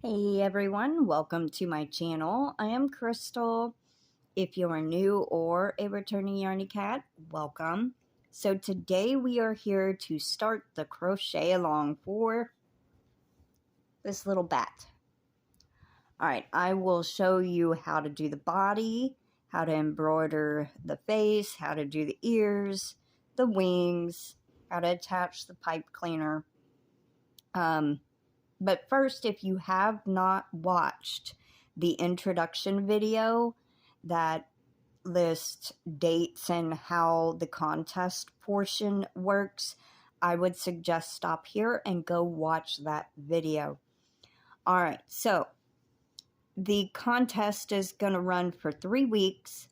Hey everyone, welcome to my channel. I am Crystal. If you are new or a returning Yarny Cat, welcome. So today we are here to start the crochet-along for this little bat. Alright, I will show you how to do the body, how to embroider the face, how to do the ears, the wings, how to attach the pipe cleaner. But first, if you have not watched the introduction video that lists dates and how the contest portion works, I would suggest stop here and go watch that video. Alright, so the contest is going to run for 3 weeks.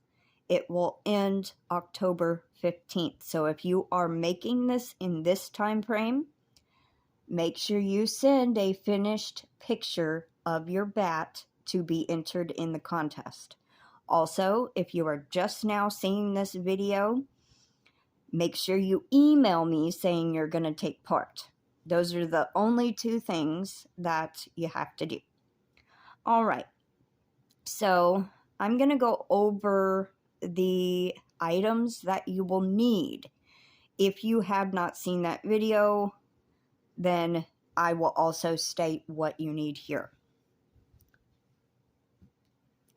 It will end October 15th. So if you are making this in this time frame, make sure you send a finished picture of your bat to be entered in the contest. Also, if you are just now seeing this video, make sure you email me saying you're going to take part. Those are the only 2 things that you have to do. Alright, so I'm going to go over the items that you will need. If you have not seen that video, then I will also state what you need here.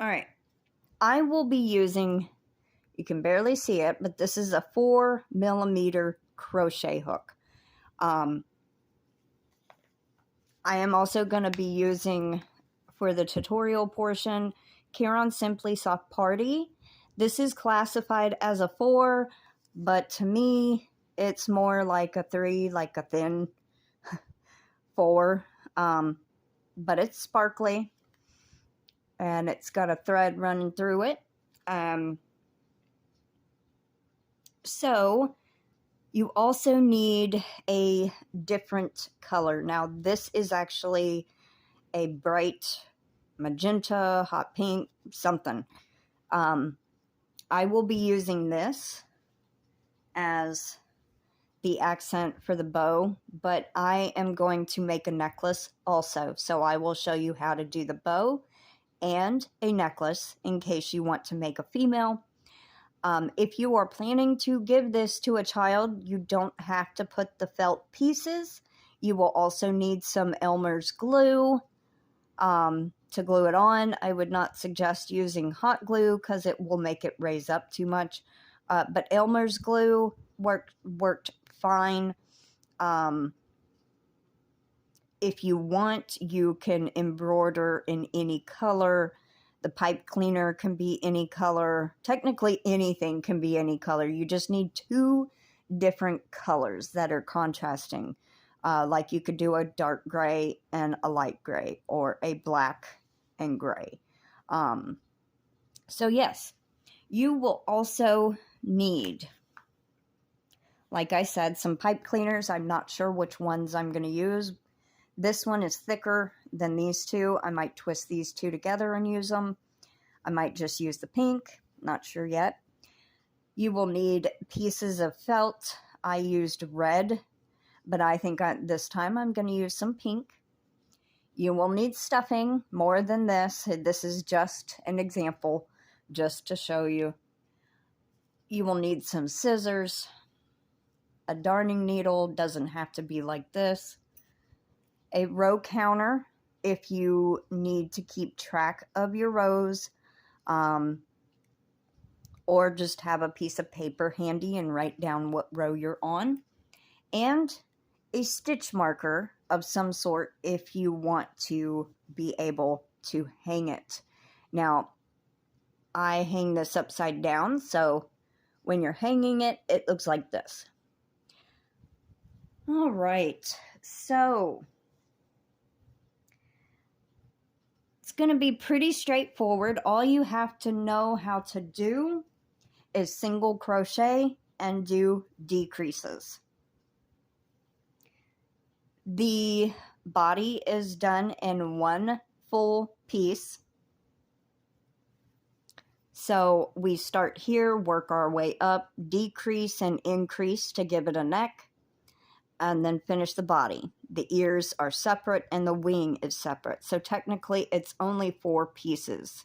Alright, I will be using, you can barely see it, but this is a 4mm crochet hook. I am also going to be using, for the tutorial portion, Caron Simply Soft Party. This is classified as a 4, but to me, it's more like a 3, like a thin 4, but it's sparkly and it's got a thread running through it. So you also need a different color. Now this is actually a bright magenta, hot pink, something. I will be using this as the accent for the bow, but I am going to make a necklace also. So I will show you how to do the bow and a necklace in case you want to make a female. If you are planning to give this to a child, you don't have to put the felt pieces. You will also need some Elmer's glue to glue it on. I would not suggest using hot glue because it will make it raise up too much. But Elmer's glue worked fine. If you want, you can embroider in any color. The pipe cleaner can be any color. Technically anything can be any color. You just need 2 different colors that are contrasting. Like you could do a dark gray and a light gray, or a black and gray. So yes, you will also need, like I said, some pipe cleaners. I'm not sure which ones I'm going to use. This one is thicker than these 2. I might twist these 2 together and use them. I might just use the pink. Not sure yet. You will need pieces of felt. I used red, but I think this time I'm going to use some pink. You will need stuffing, more than this. This is just an example, just to show you. You will need some scissors. A darning needle, doesn't have to be like this. A row counter if you need to keep track of your rows, or just have a piece of paper handy and write down what row you're on. And a stitch marker of some sort if you want to be able to hang it. Now, I hang this upside down, so when you're hanging it, it looks like this. All right, so it's going to be pretty straightforward. All you have to know how to do is single crochet and do decreases. The body is done in 1 full piece. So we start here, work our way up, decrease and increase to give it a neck, and then finish the body. the ears are separate and the wing is separate. So technically it's only 4 pieces.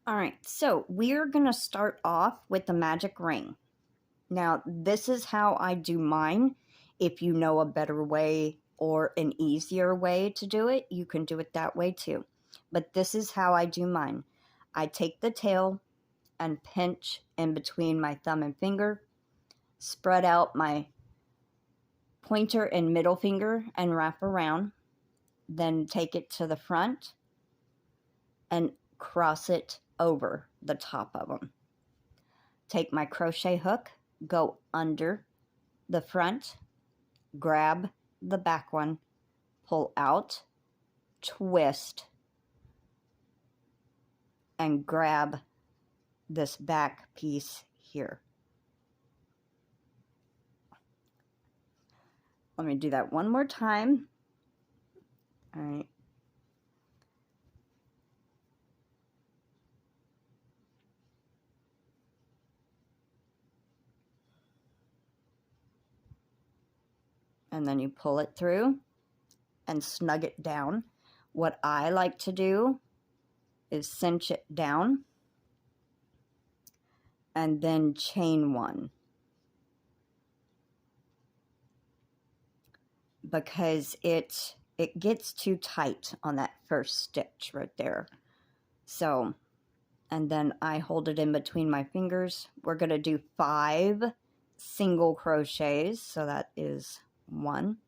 All right, so we're going to start off with the magic ring. Now, this is how I do mine. If you know a better way or an easier way to do it, you can do it that way too. But this is how I do mine. I take the tail and pinch in between my thumb and finger, spread out my pointer and middle finger and wrap around, then take it to the front and cross it over the top of them. Take my crochet hook, go under the front, grab the back one, pull out, twist, and grab this back piece here. Let me do that one more time. All right. And then you pull it through and snug it down. What I like to do is cinch it down and then chain one, because it gets too tight on that first stitch right there. So, and then I hold it in between my fingers. We're going to do 5 single crochets, so that is 1,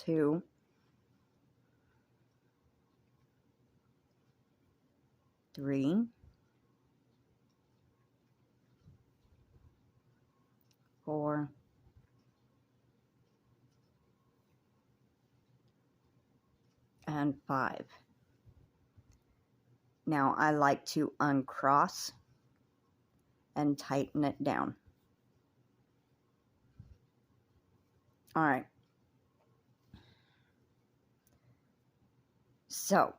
2, 3, 4, and 5. Now I like to uncross and tighten it down. All right. So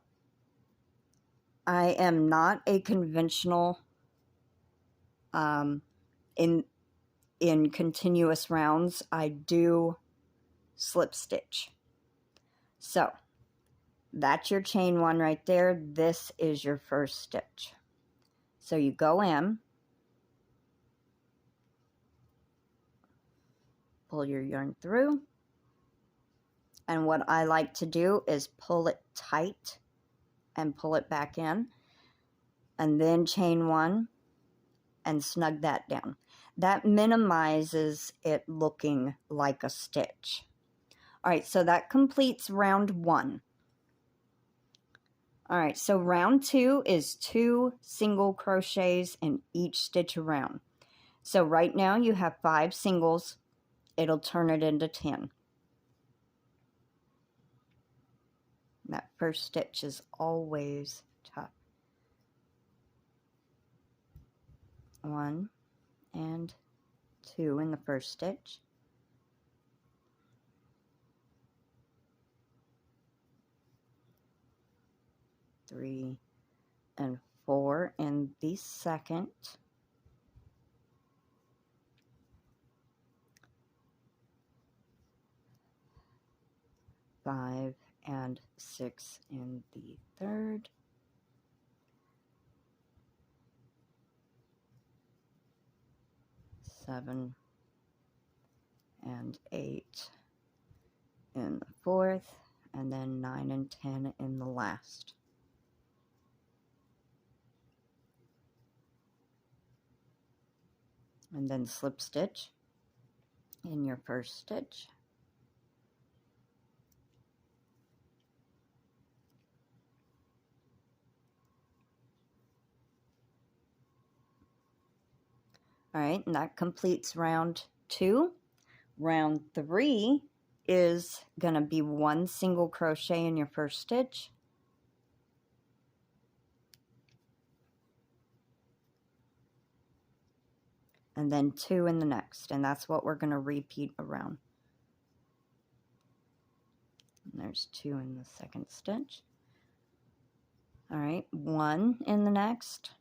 I am not a conventional in continuous rounds. I do slip stitch. So that's your chain one right there. This is your first stitch. So you go in, pull your yarn through, and what I like to do is pull it tight and pull it back in, and then chain one and snug that down. That minimizes it looking like a stitch. All right, so that completes round 1. All right, so round 2 is 2 single crochets in each stitch around. So right now you have 5 singles. It'll turn it into 10. That first stitch is always tough. 1 and 2 in the first stitch. 3 and 4 in the second. 5 and 6 in the third. 7 and 8 in the fourth, and then 9 and 10 in the last. And then slip stitch in your first stitch. All right, and that completes round 2. Round 3 is going to be 1 single crochet in your first stitch. And then 2 in the next, and that's what we're going to repeat around. And there's 2 in the second stitch. All right, 1 in the next,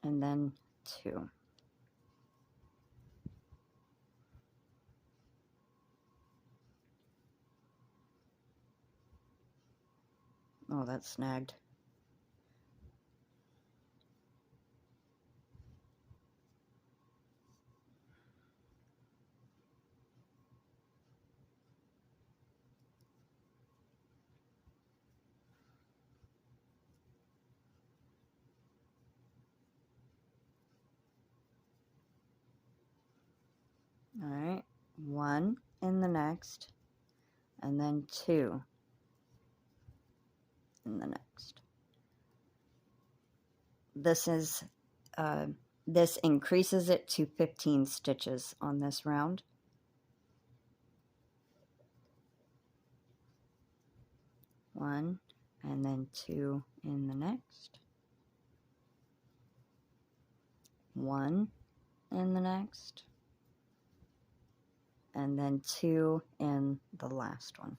and then 2. Oh, that's snagged. All right, 1 in the next, and then 2 in the next. This is this increases it to 15 stitches on this round. One, and then 2 in the next. 1 in the next, and then 2 in the last one.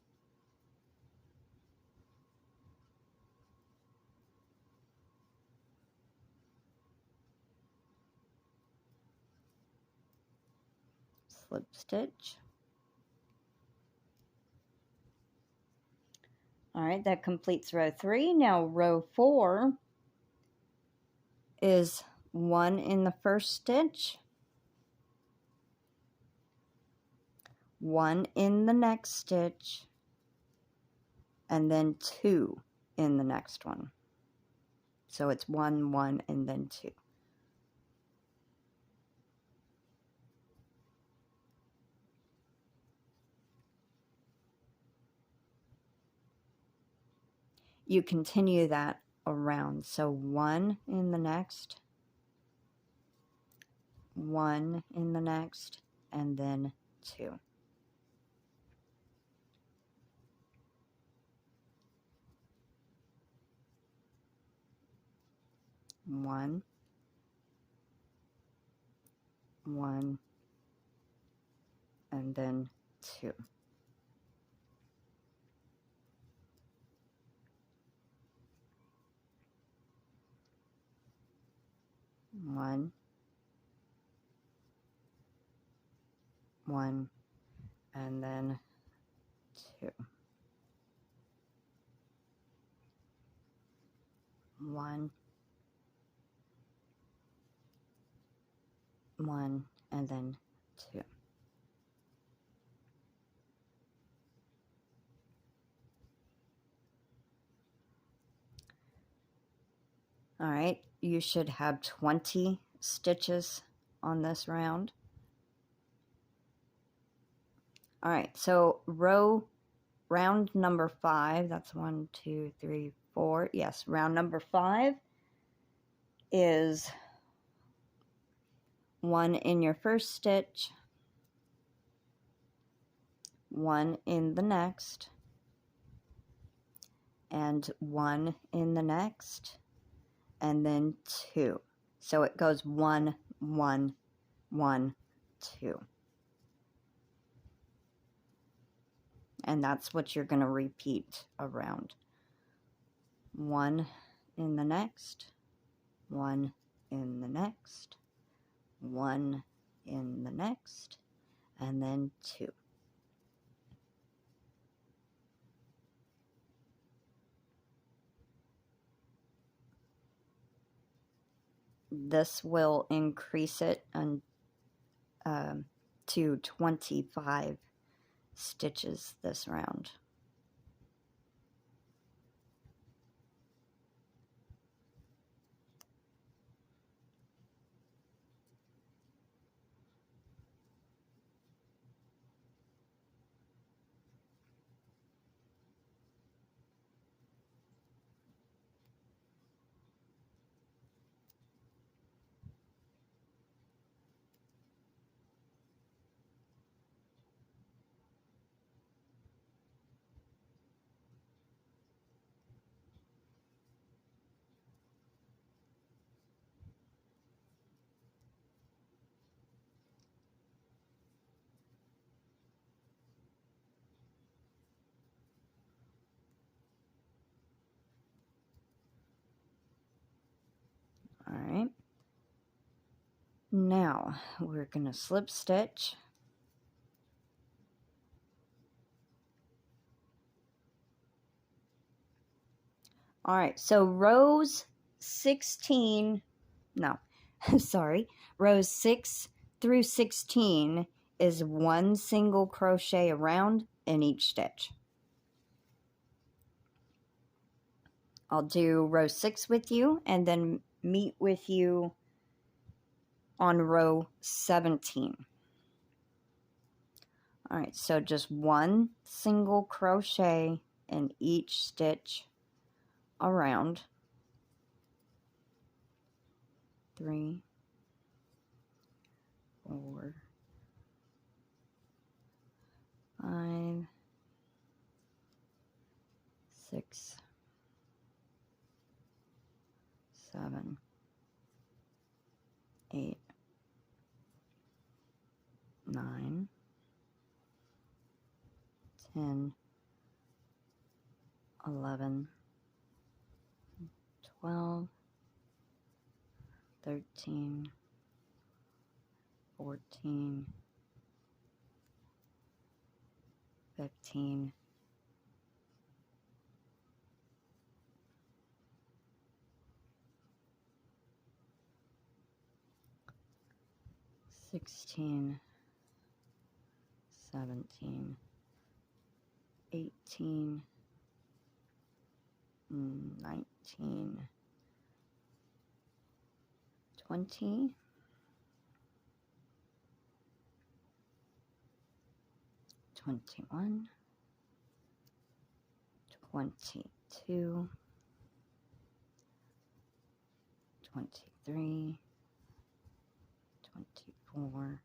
Slip stitch. All right, that completes row 3. Now row 4 is 1 in the first stitch, 1 in the next stitch, and then 2 in the next one. So it's 1, 1, and then 2. You continue that around. So 1 in the next, 1 in the next, and then 2. One, 1, and then 2. One, 1, and then 2. 1, 1, and then 2. All right, you should have 20 stitches on this round. All right, so round number 5, that's 1, 2, 3, 4. Yes, round number 5 is 1 in your first stitch, 1 in the next, and 1 in the next, and then 2. So it goes 1, 1, 1, 2. And that's what you're going to repeat around. 1 in the next, 1 in the next, 1 in the next, and then 2. This will increase it to 25 stitches this round. Now we're going to slip stitch. All right, so rows 16, no, sorry, rows 6 through 16 is one single crochet around in each stitch. I'll do row 6 with you and then meet with you on row 17. All right, so just one single crochet in each stitch around. 3, 4, 5, 6, 7, 8, 9, 10, 11, 12, 13, 14, 15, 16, 17, 18, 19, 20, 21, 22, 23, 24,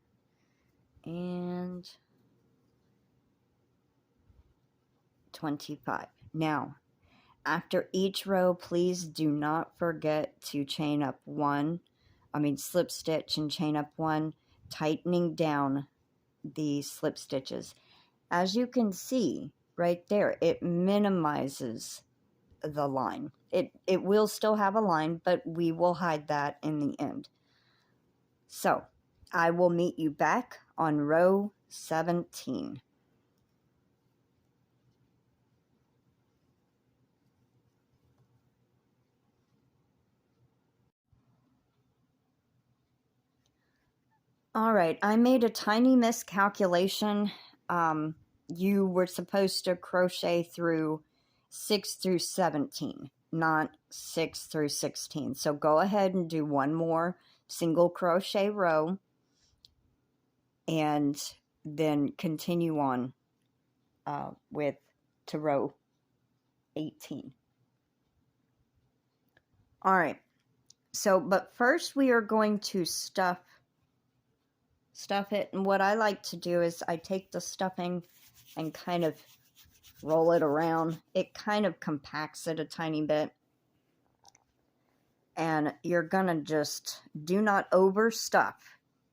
and 25. Now, after each row, please do not forget to chain up slip stitch and chain up one, tightening down the slip stitches. As you can see right there, it minimizes the line. It will still have a line, but we will hide that in the end. So I will meet you back on row 17. All right, I made a tiny miscalculation. You were supposed to crochet through 6 through 17, not 6 through 16. So go ahead and do one more single crochet row and then continue on to row 18. All right, so but first we are going to stuff it, and what I like to do is I take the stuffing and kind of roll it around. It kind of compacts it a tiny bit, and you're gonna just do not overstuff.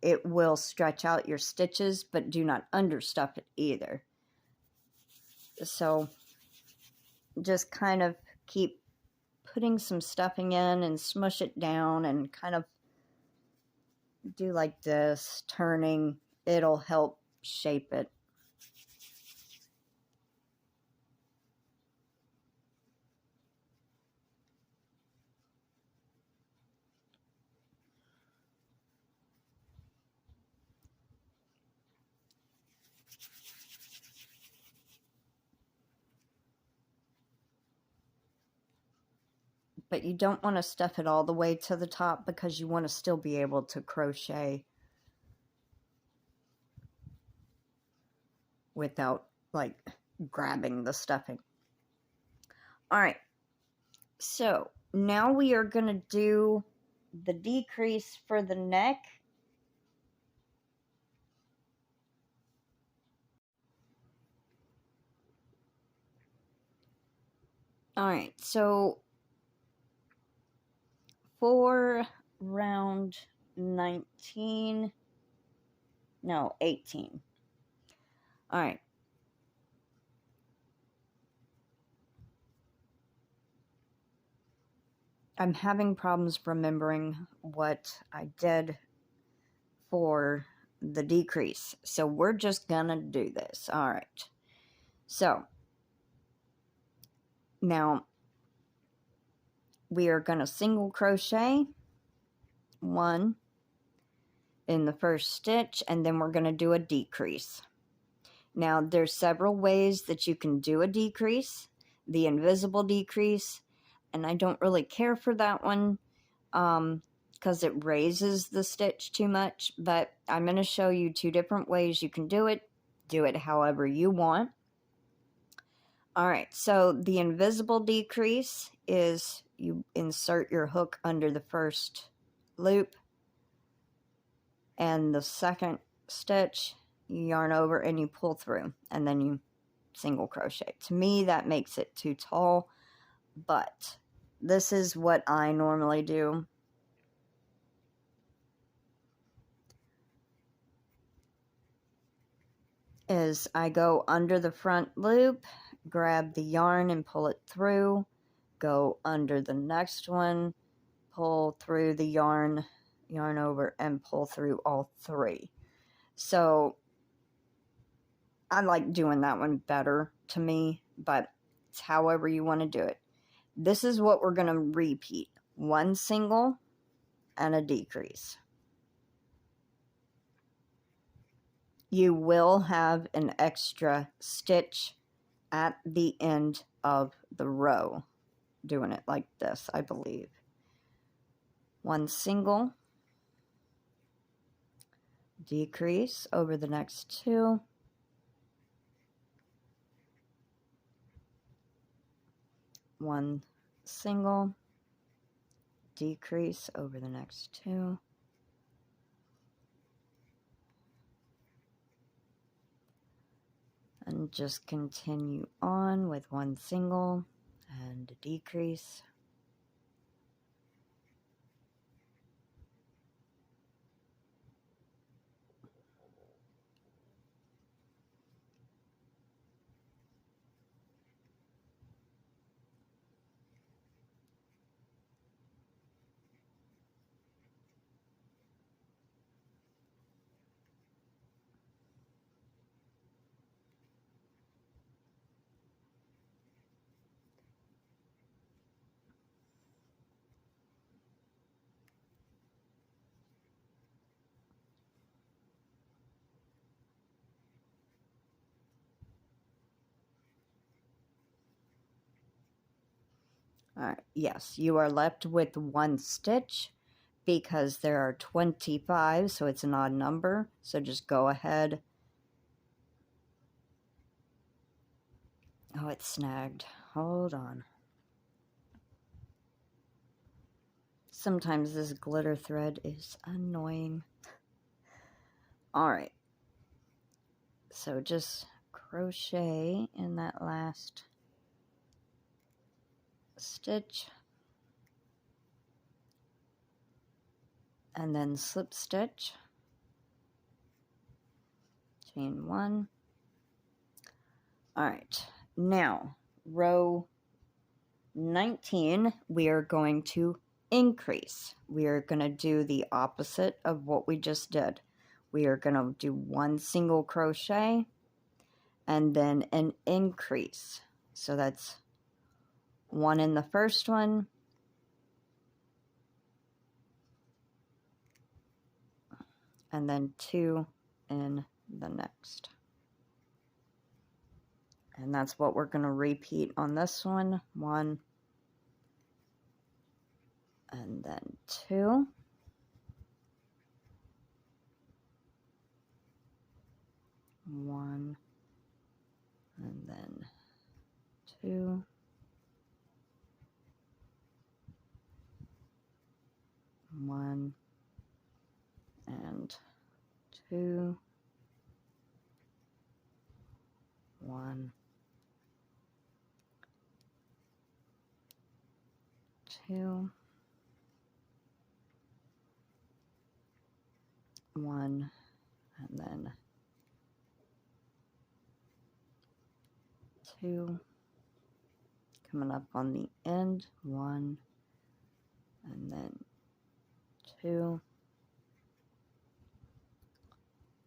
It will stretch out your stitches, but do not understuff it either. So just kind of keep putting some stuffing in and smush it down and kind of do like this, turning. It'll help shape it. But you don't want to stuff it all the way to the top because you want to still be able to crochet without like grabbing the stuffing. All right, so now we are going to do the decrease for the neck. All right, so for round 18. All right. I'm having problems remembering what I did for the decrease. So we're just gonna do this. All right. So now we are gonna single crochet 1 in the first stitch, and then we're gonna do a decrease. Now there's several ways that you can do a decrease. The invisible decrease, and I don't really care for that one because it raises the stitch too much, but I'm going to show you 2 different ways you can do it. Do it however you want. Alright, so the invisible decrease is you insert your hook under the first loop, and the second stitch you yarn over and you pull through, and then you single crochet. To me, that makes it too tall, but this is what I normally do. Is I go under the front loop, grab the yarn and pull it through, go under the next one, pull through the yarn, yarn over, and pull through all 3. So I like doing that one better to me, but it's however you want to do it. This is what we're going to repeat. 1 single and a decrease. You will have an extra stitch at the end of the row, doing it like this, I believe. 1 single, decrease over the next 2, 1 single, decrease over the next 2, and just continue on with 1 single and a decrease. Alright, yes, you are left with 1 stitch because there are 25, so it's an odd number. So just go ahead. Oh, it's snagged. Hold on. Sometimes this glitter thread is annoying. Alright. So just crochet in that last stitch. And then slip stitch. Chain 1. Alright. Now, row 19, we are going to increase. We are going to do the opposite of what we just did. We are going to do 1 single crochet and then an increase. So that's 1 in the first one, and then 2 in the next. And that's what we're going to repeat on this one. 1 and then 2. 1 and then 2. 1 and 2. 1, 2. 1 and then 2. Coming up on the end, 1 and then 2.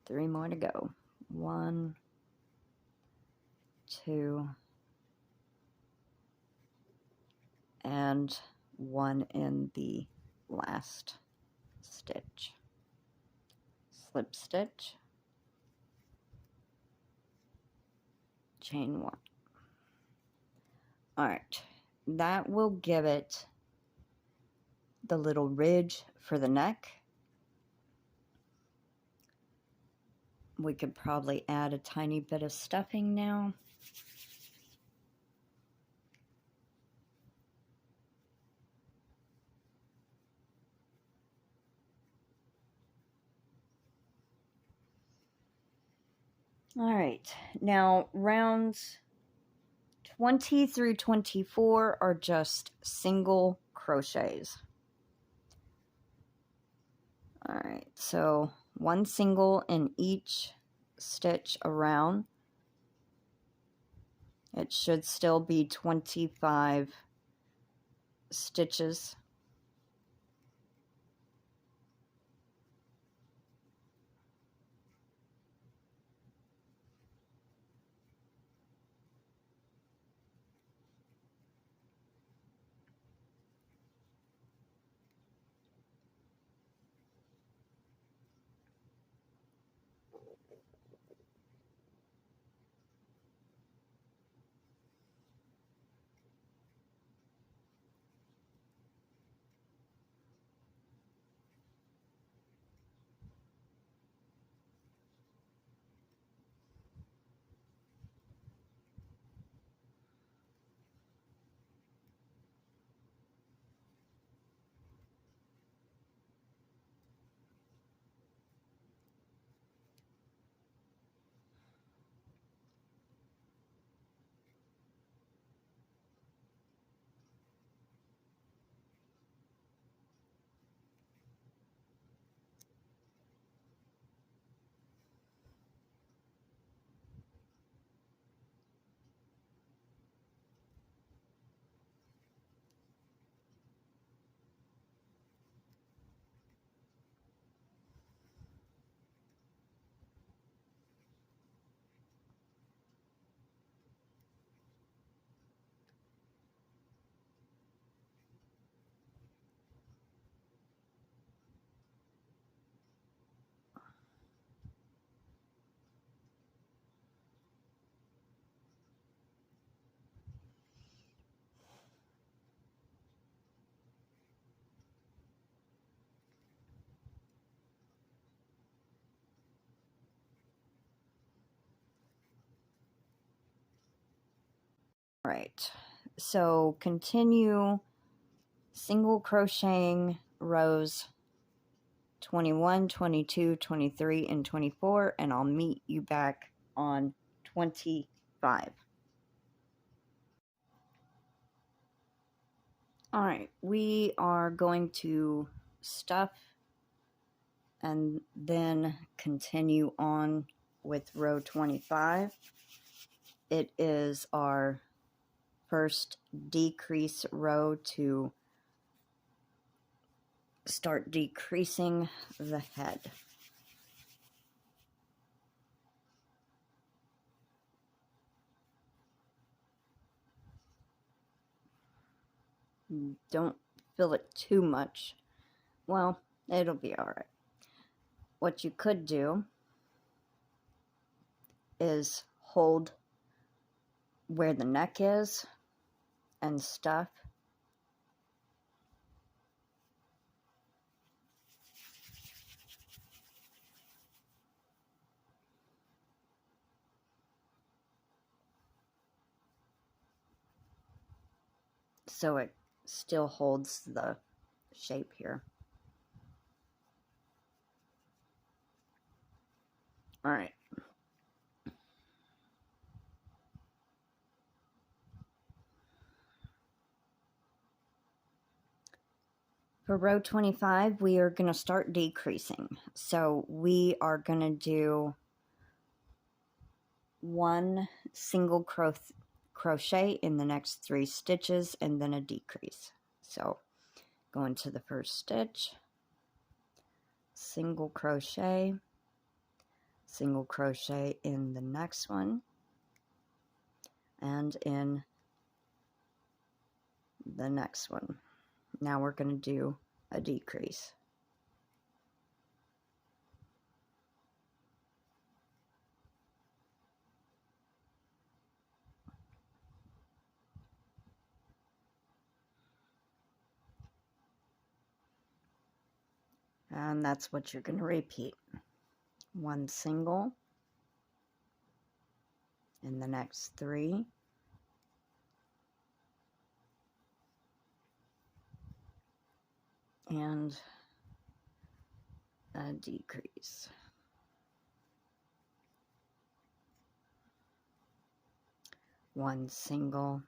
3 more to go. 1, 2, and 1 in the last stitch. Slip stitch, chain 1. Alright, that will give it the little ridge for the neck. We could probably add a tiny bit of stuffing now. All right, now rounds 20 through 24 are just single crochets. All right, so 1 single in each stitch around. It should still be 25 stitches. Right, so continue single crocheting rows 21, 22, 23, and 24, and I'll meet you back on 25. All right, we are going to stuff and then continue on with row 25. It is our first decrease row to start decreasing the head. Don't fill it too much. Well, it'll be all right. What you could do is hold where the neck is and stuff. So it still holds the shape here. All right. For row 25, we are going to start decreasing. So we are going to do 1 single crochet in the next 3 stitches and then a decrease. So go into the first stitch, single crochet, single crochet in the next one, and in the next one. Now we're going to do a decrease. And that's what you're going to repeat. One single in the next 3, and a decrease. One single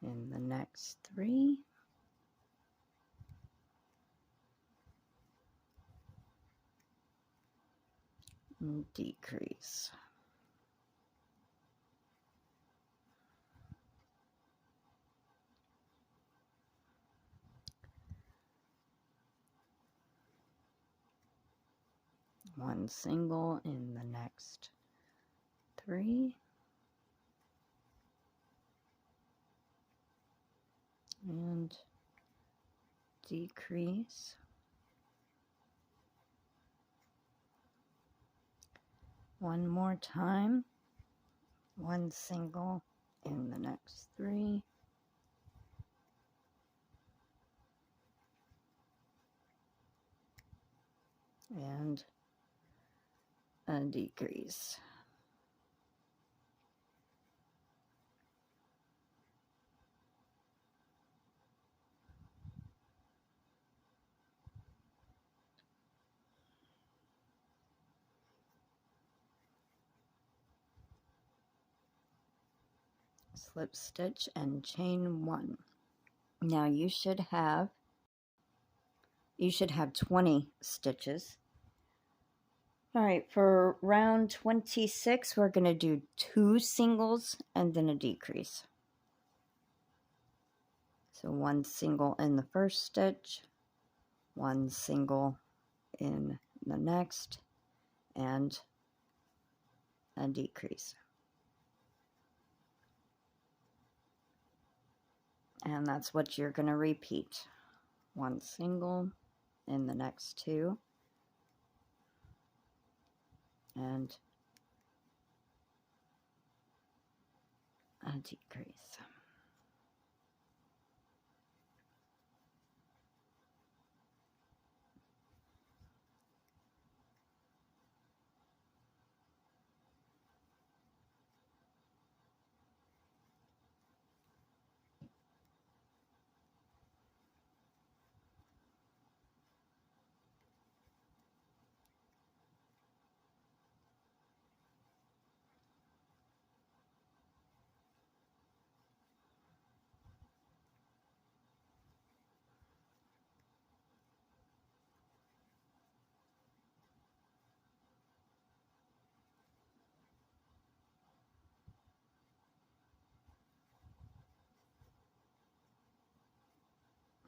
in the next 3, and decrease. One single in the next 3, and decrease. One more time. One single in the next 3, and a decrease. Slip stitch and chain 1. Now you should have 20 stitches. All right, for round 26 we're going to do 2 singles and then a decrease. So one single in the first stitch, one single in the next, and a decrease. And that's what you're going to repeat. One single in the next 2, and a decrease.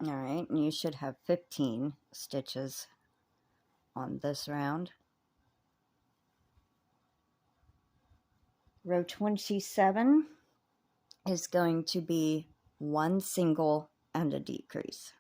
All right, and you should have 15 stitches on this round. Row 27 is going to be one single and a decrease.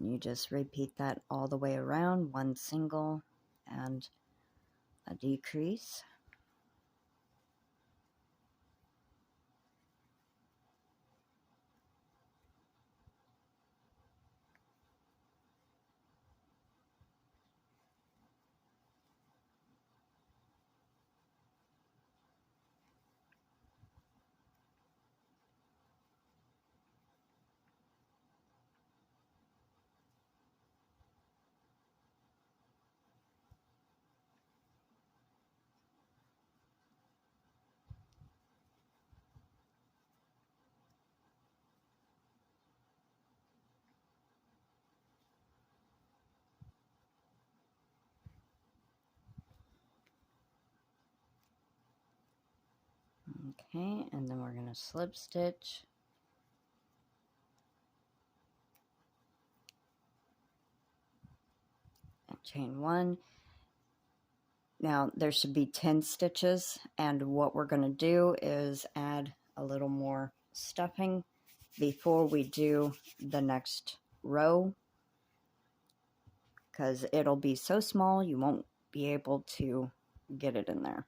You just repeat that all the way around, one single and a decrease. Okay, and then we're going to slip stitch. And chain 1. Now there should be 10 stitches, and what we're going to do is add a little more stuffing before we do the next row, because it'll be so small you won't be able to get it in there.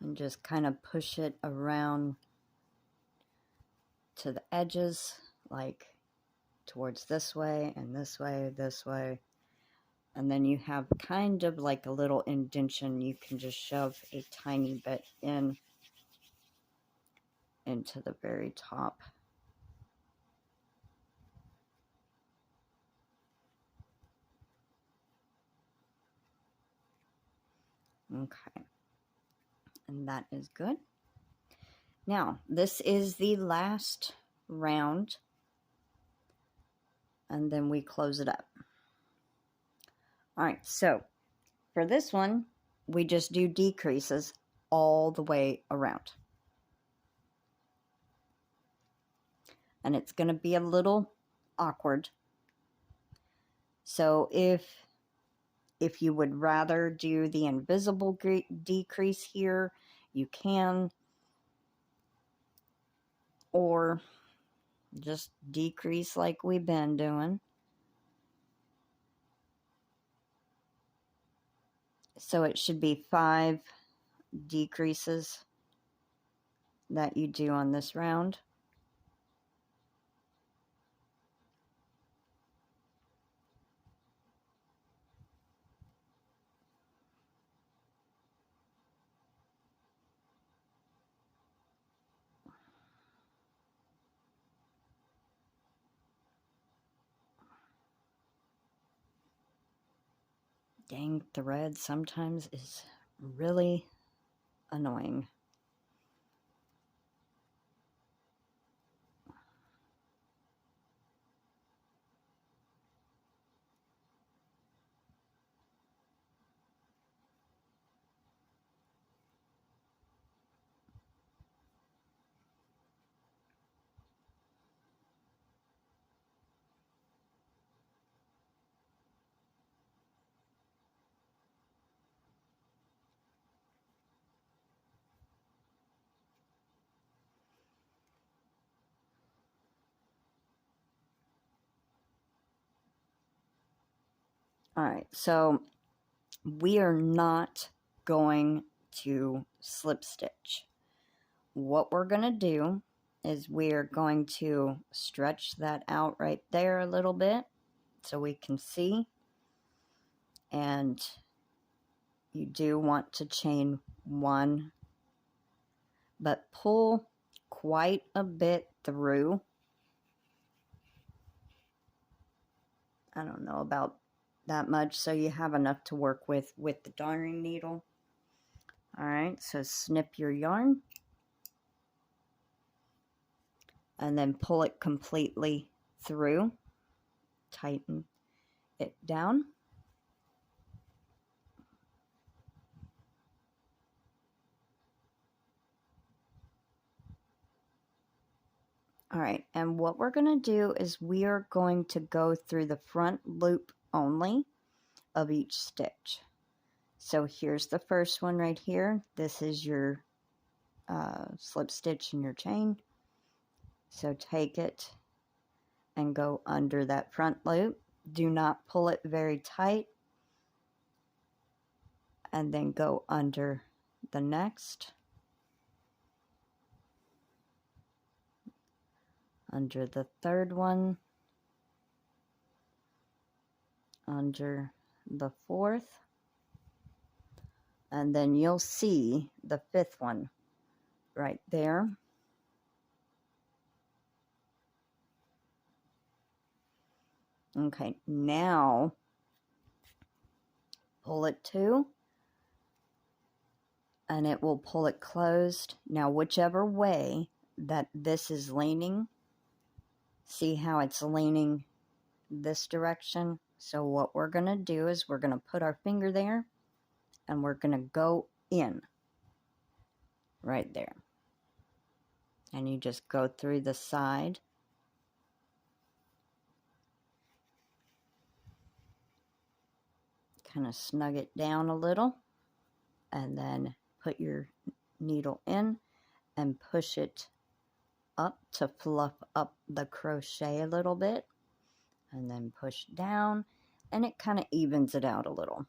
And just kind of push it around to the edges, like towards this way and this way, this way. And then you have kind of like a little indentation. You can just shove a tiny bit in into the very top. Okay. And that is good. Now, this is the last round, and then we close it up. All right, so for this one, we just do decreases all the way around. And it's going to be a little awkward. So if you would rather do the invisible decrease here, you can, or just decrease like we've been doing. So it should be 5 decreases that you do on this round. Dang, thread sometimes is really annoying. All right, so we are not going to slip stitch. What we're going to do is we're going to stretch that out right there a little bit so we can see. And you do want to chain 1, but pull quite a bit through. I don't know about that much, so you have enough to work with the darning needle. All right, so snip your yarn and then pull it completely through. Tighten it down. All right, and what we're going to do is we are going to go through the front loop only of each stitch. So here's the first one right here. This is your slip stitch in your chain. So take it and go under that front loop. Do not pull it very tight. And then go under the next. Under the third one. Under the fourth. And then you'll see the fifth one right there. Okay, now pull it to, and it will pull it closed. Now, whichever way that this is leaning, see how it's leaning this direction? So what we're going to do is we're going to put our finger there, and we're going to go in right there. And you just go through the side. Kind of snug it down a little, and then put your needle in and push it up to fluff up the crochet a little bit, and then push down, and it kind of evens it out a little.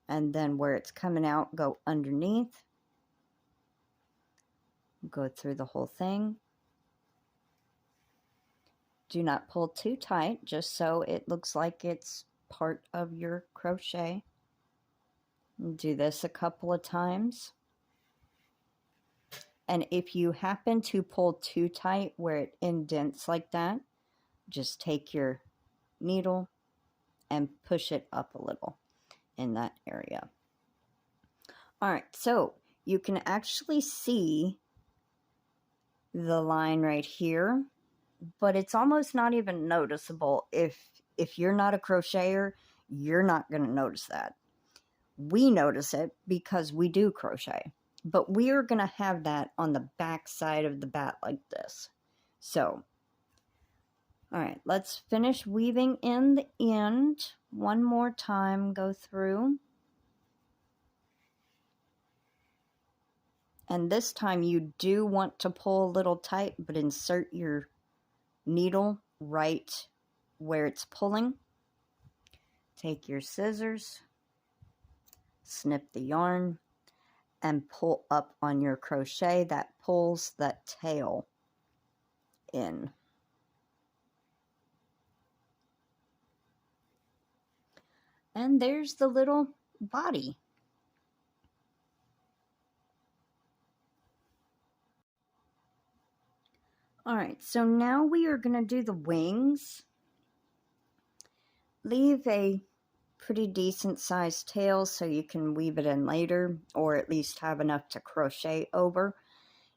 And then where it's coming out, go underneath, go through the whole thing. Do not pull too tight, just so it looks like it's part of your crochet. Do this a couple of times. And if you happen to pull too tight where it indents like that, just take your needle and push it up a little in that area. All right, so you can actually see the line right here, but it's almost not even noticeable. If you're not a crocheter, you're not going to notice that. We notice it because we do crochet, but we are going to have that on the back side of the bat like this. So, all right, let's finish weaving in the end one more time. Go through. And this time you do want to pull a little tight, but insert your needle right where it's pulling. Take your scissors, snip the yarn, and pull up on your crochet that pulls that tail in. And there's the little body. All right, so now we are going to do the wings. Leave a pretty decent sized tail so you can weave it in later, or at least have enough to crochet over.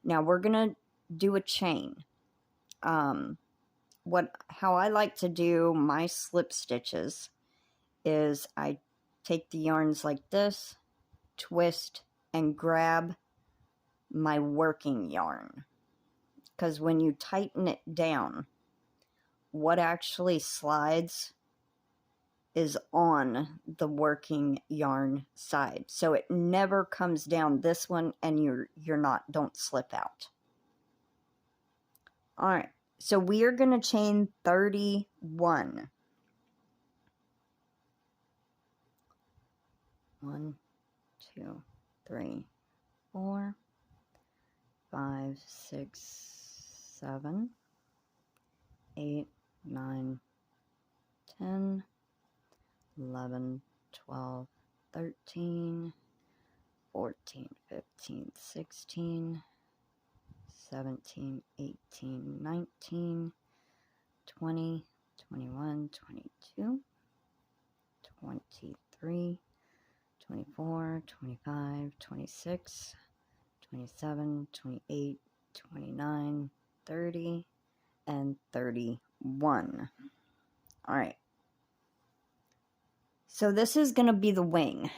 Now we're going to do a chain. How I like to do my slip stitches is I take the yarns like this, twist, and grab my working yarn. Because when you tighten it down, what actually slides is on the working yarn side. So it never comes down this one, and don't slip out. All right, so we are going to chain 31. 1, 2, 3, 4, 5, 6, 7, 8, 9, 10, 11, 12, 13, 14, 15, 16, 17, 18, 19, 20, 21, 22, 23, 24, 25, 26, 27, 28, 29, 30, and 31. All right. So this is going to be the wing.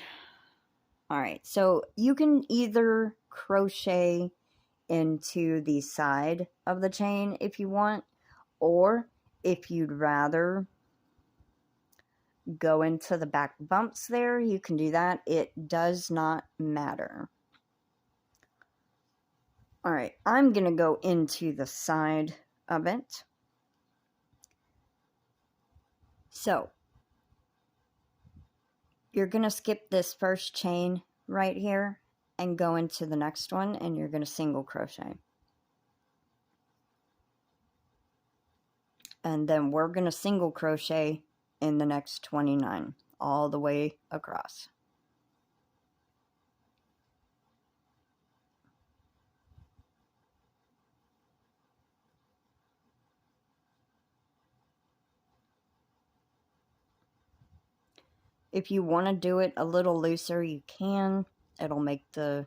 All right. So you can either crochet into the side of the chain if you want, or if you'd rather go into the back bumps there, you can do that. It does not matter. All right, I'm going to go into the side of it. So, you're going to skip this first chain right here and go into the next one, and you're going to single crochet. And then we're going to single crochet in the next 29 all the way across. If you want to do it a little looser, you can. It'll make I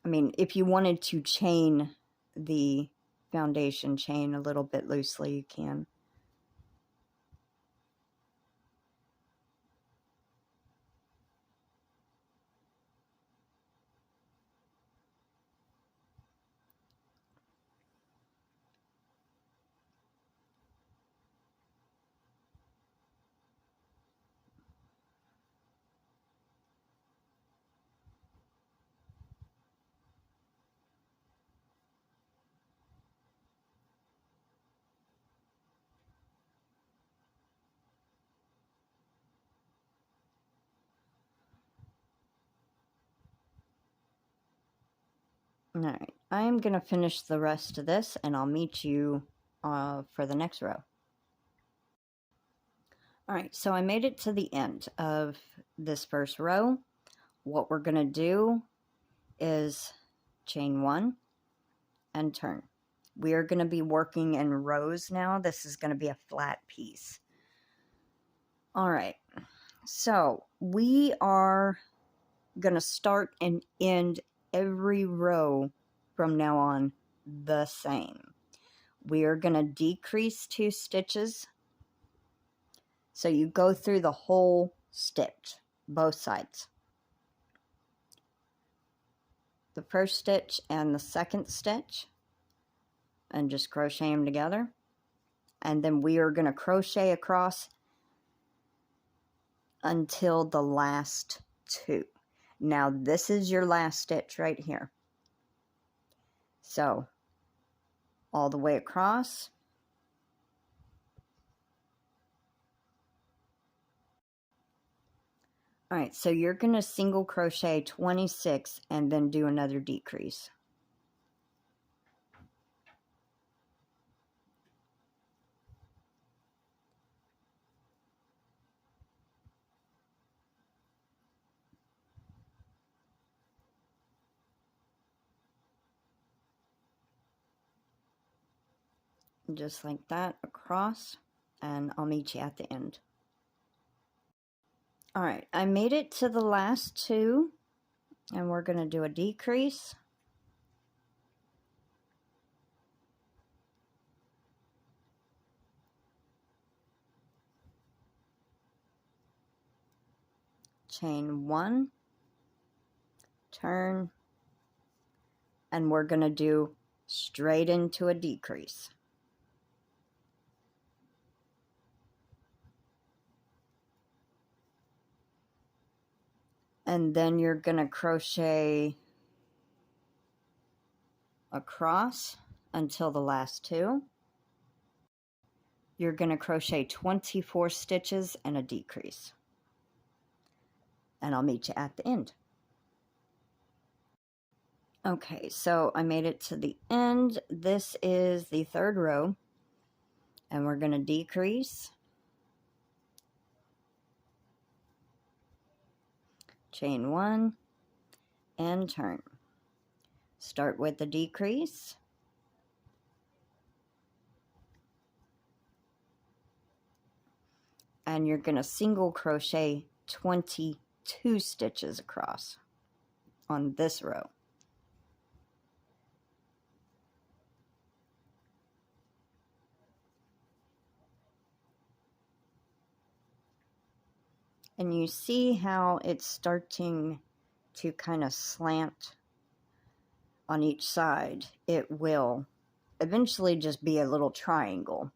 mean, if you wanted to chain the foundation chain a little bit loosely, you can. Alright, I'm going to finish the rest of this and I'll meet you for the next row. Alright, so I made it to the end of this first row. What we're going to do is chain 1 and turn. We are going to be working in rows now. This is going to be a flat piece. Alright, so we are going to start and end every row from now on the same. We are going to decrease 2 stitches. So you go through the whole stitch, both sides. The first stitch and the second stitch, and just crochet them together. And then we are going to crochet across until the last 2. Now this is your last stitch right here. So all the way across. Alright, so you're going to single crochet 26 and then do another decrease. Just like that across, and I'll meet you at the end. Alright, I made it to the last 2, and we're going to do a decrease. Chain 1, turn, and we're going to do straight into a decrease. And then you're going to crochet across until the last 2. You're going to crochet 24 stitches and a decrease. And I'll meet you at the end. Okay, so I made it to the end. This is the 3rd row. And we're going to decrease. Chain 1 and turn. Start with the decrease. And you're going to single crochet 22 stitches across on this row. And you see how it's starting to kind of slant on each side. It will eventually just be a little triangle.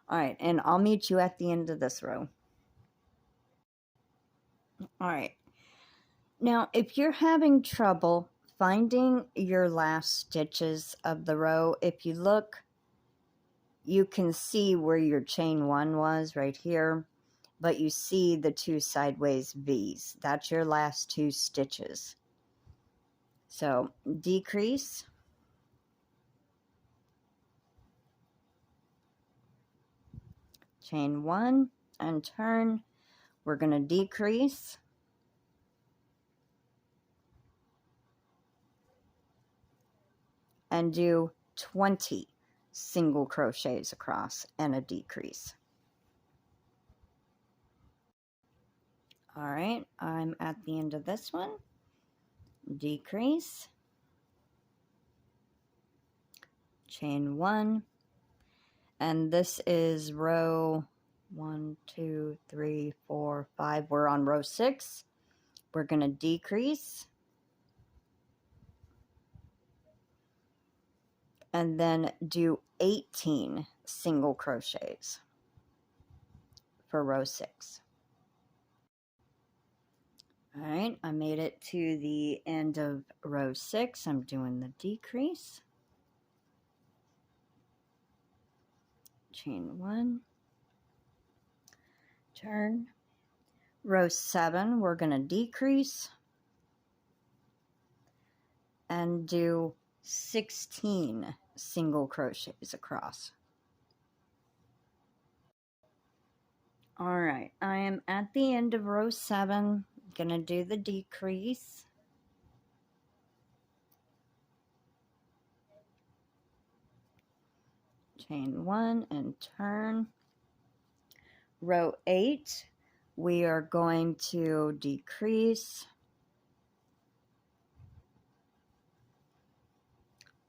Alright, and I'll meet you at the end of this row. Alright, now if you're having trouble finding your last stitches of the row, if you look, you can see where your chain 1 was right here. But you see the 2 sideways V's. That's your last 2 stitches. So decrease. Chain 1 and turn. We're going to decrease. And do 20 single crochets across and a decrease. All right, I'm at the end of this one. Decrease, chain 1, and this is row 1, 2, 3, 4, 5. We're on row 6. We're going to decrease and then do 18 single crochets for row 6. All right, I made it to the end of row 6. I'm doing the decrease, chain 1, turn. Row 7, we're going to decrease and do 16 single crochets across. All right, I am at the end of row 7. Gonna do the decrease. Chain 1 and turn. Row 8, we are going to decrease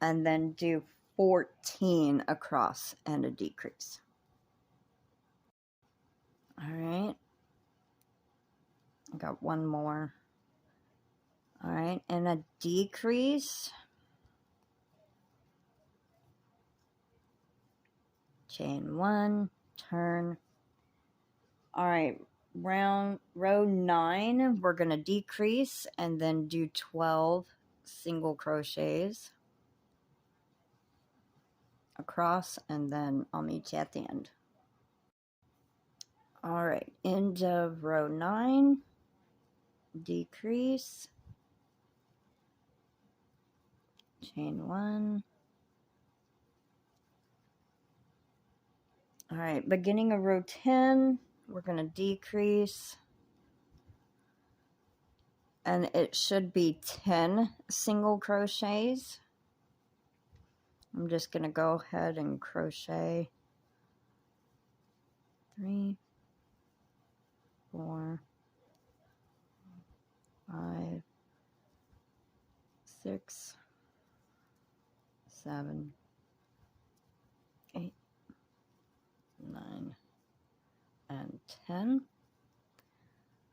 and then do 14 across and a decrease. All right, I got one more. All right, and a decrease, chain 1, turn. All right, row 9, we're going to decrease and then do 12 single crochets across, and then I'll meet you at the end. All right, end of row 9, decrease, chain 1. All right, beginning of row 10, we're going to decrease, and it should be 10 single crochets. I'm just going to go ahead and crochet 3, 4, 5, 6, 7, 8, 9, and 10.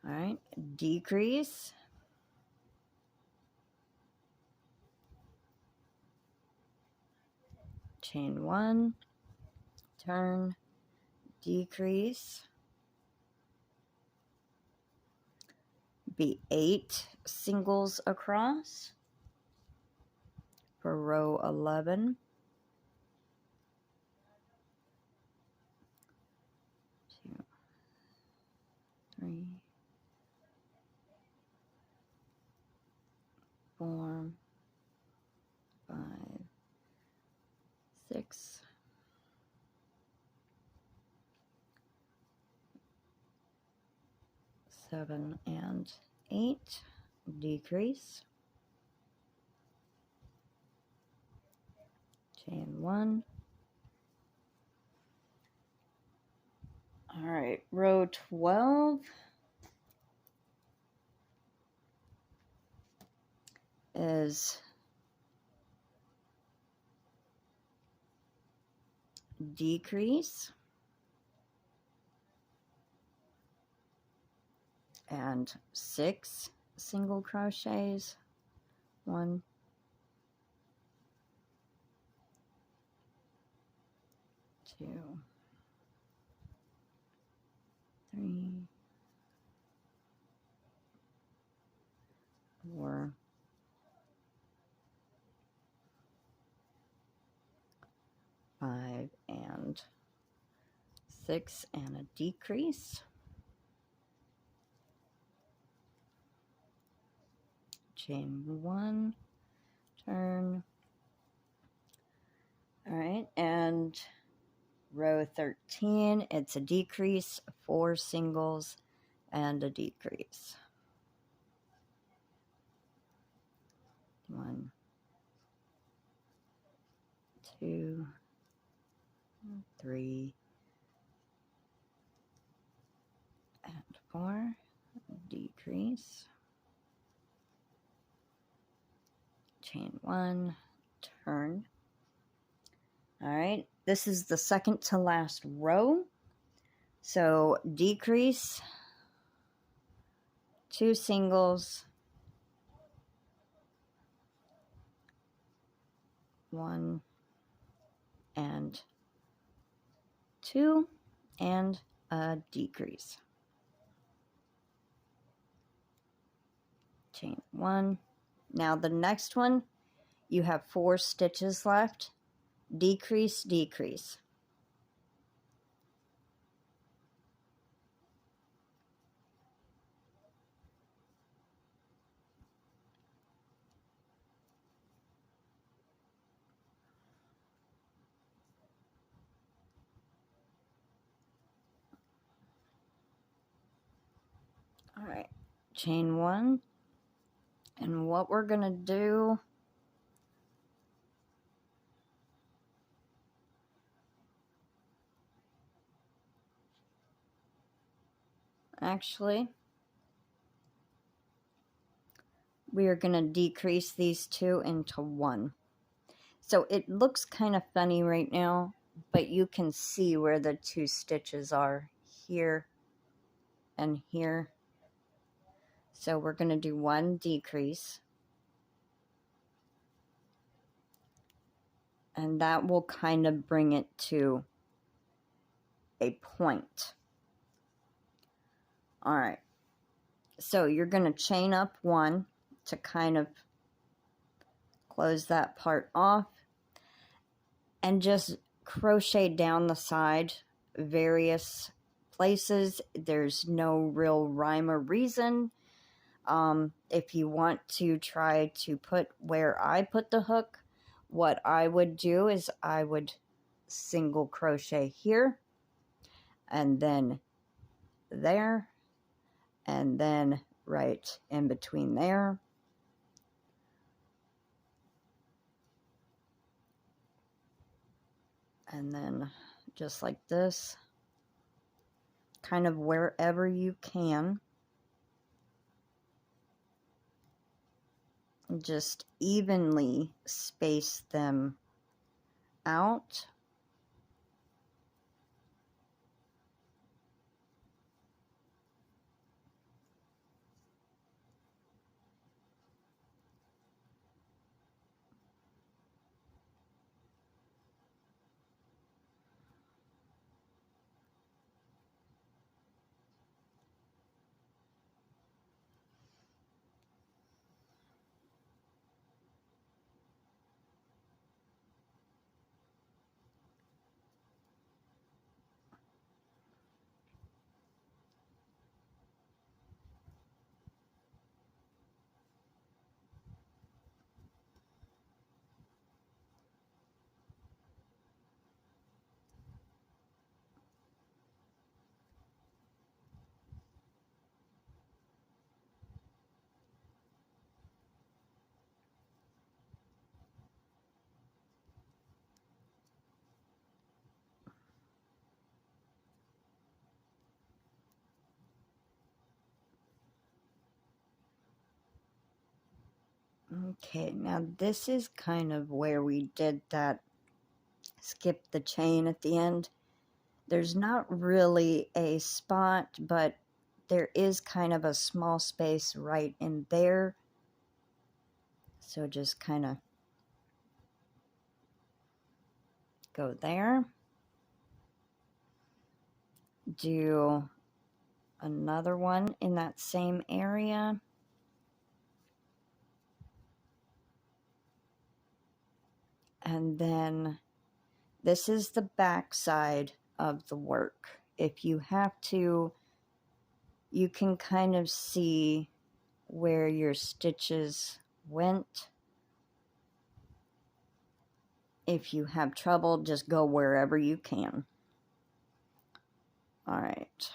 All right, decrease, chain 1, turn, decrease, be 8 singles across for row 11. 2, 3, 4, 5, 6, 7, and 8. Decrease, chain 1. All right, row 12 is decrease and 6 single crochets. 1, 2, 3, 4, 5, and 6, and a decrease. Chain 1, turn. All right, and row 13, it's a decrease, 4 singles, and a decrease. 1, 2, 3 and 4, decrease, chain 1, turn. All right, this is the second to last row. So decrease, 2 singles, 1 and 2, and a decrease. Chain 1. Now the next one, you have 4 stitches left. Decrease, decrease. All right, chain 1. And what we're going to do, actually, we are going to decrease these 2 into 1. So it looks kind of funny right now, but you can see where the 2 stitches are, here and here. So we're going to do 1 decrease. And that will kind of bring it to a point. All right. So you're going to chain up 1 to kind of close that part off. And just crochet down the side various places. There's no real rhyme or reason. If you want to try to put where I put the hook, what I would do is I would single crochet here, and then there, and then right in between there. And then just like this, kind of wherever you can. Just evenly space them out. Okay, now this is kind of where we did that skip the chain at the end. There's not really a spot, but there is kind of a small space right in there. So just kind of go there. Do another one in that same area. And then this is the back side of the work. If you have to, you can kind of see where your stitches went. If you have trouble, just go wherever you can. All right.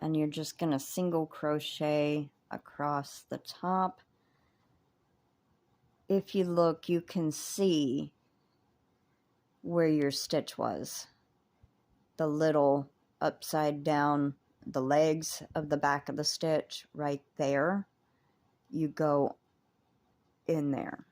And you're just going to single crochet across the top. If you look, you can see where your stitch was. The little upside down, the legs of the back of the stitch right there. You go in there.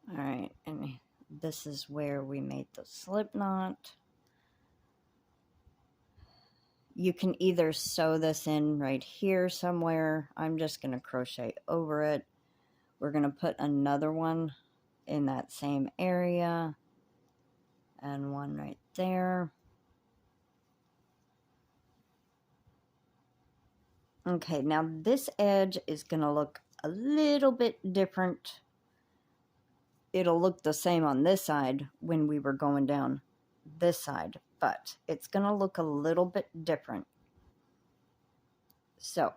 All right, and this is where we made the slip knot. You can either sew this in right here somewhere. I'm just going to crochet over it. We're going to put another one in that same area and one right there. Okay, now this edge is going to look a little bit different. It'll look the same on this side when we were going down this side, but it's going to look a little bit different. So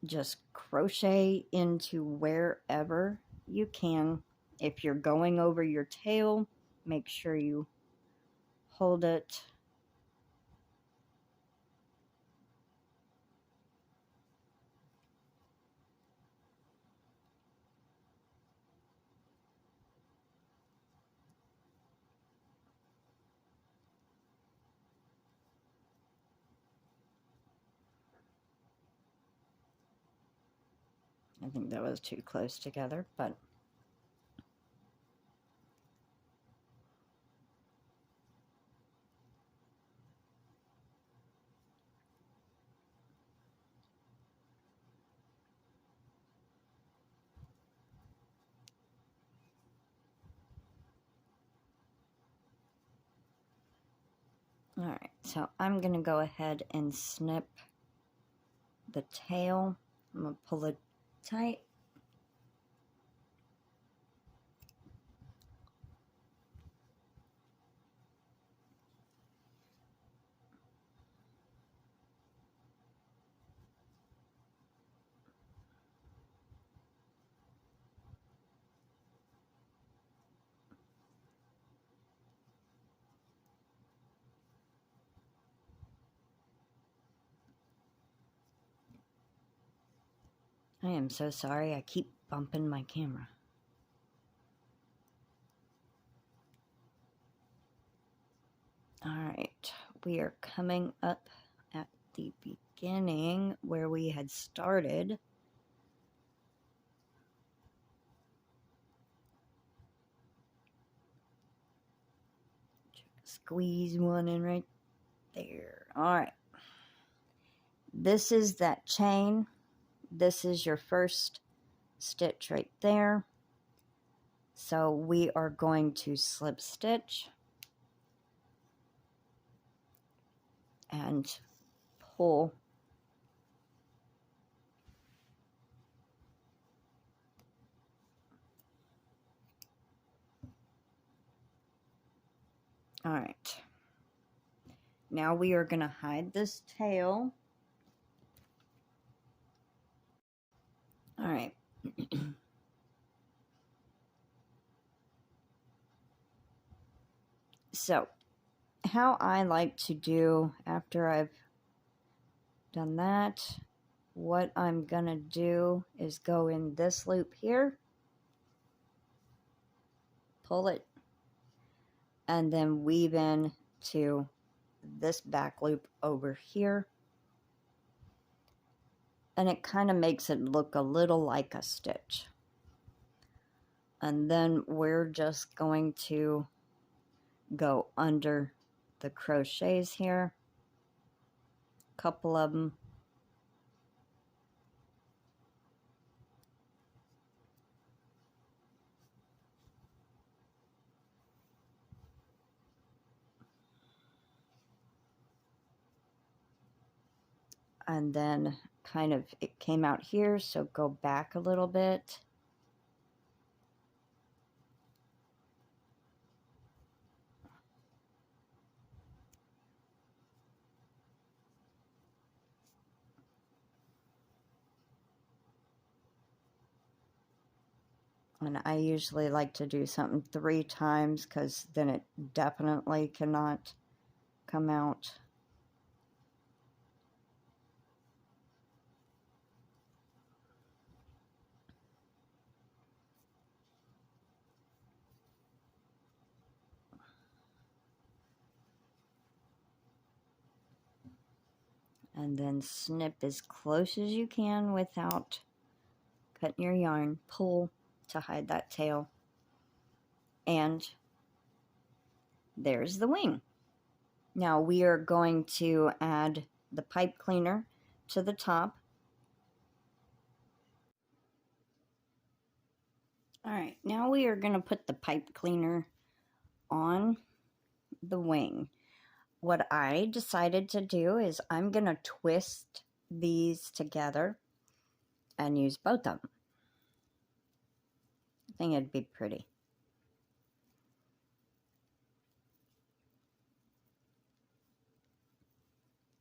just crochet into wherever you can. If you're going over your tail, make sure you hold it. I think that was too close together, but all right, so I'm going to go ahead and snip the tail. I'm going to pull it tight. I am so sorry, I keep bumping my camera. All right, we are coming up at the beginning where we had started. Squeeze one in right there. All right. This is that chain. This is your first stitch right there. So we are going to slip stitch and pull. All right. Now we are going to hide this tail. All right. So, how I like to do after I've done that, what I'm going to do is go in this loop here, pull it, and then weave in to this back loop over here. And it kind of makes it look a little like a stitch. And then we're just going to go under the crochets here, a couple of them. And then kind of it came out here, so go back a little bit. And I usually like to do something 3 times because then it definitely cannot come out. And then snip as close as you can without cutting your yarn. Pull to hide that tail. And there's the wing. Now we are going to add the pipe cleaner to the top. Alright, now we are going to put the pipe cleaner on the wing. What I decided to do is I'm going to twist these together and use both of them. I think it'd be pretty.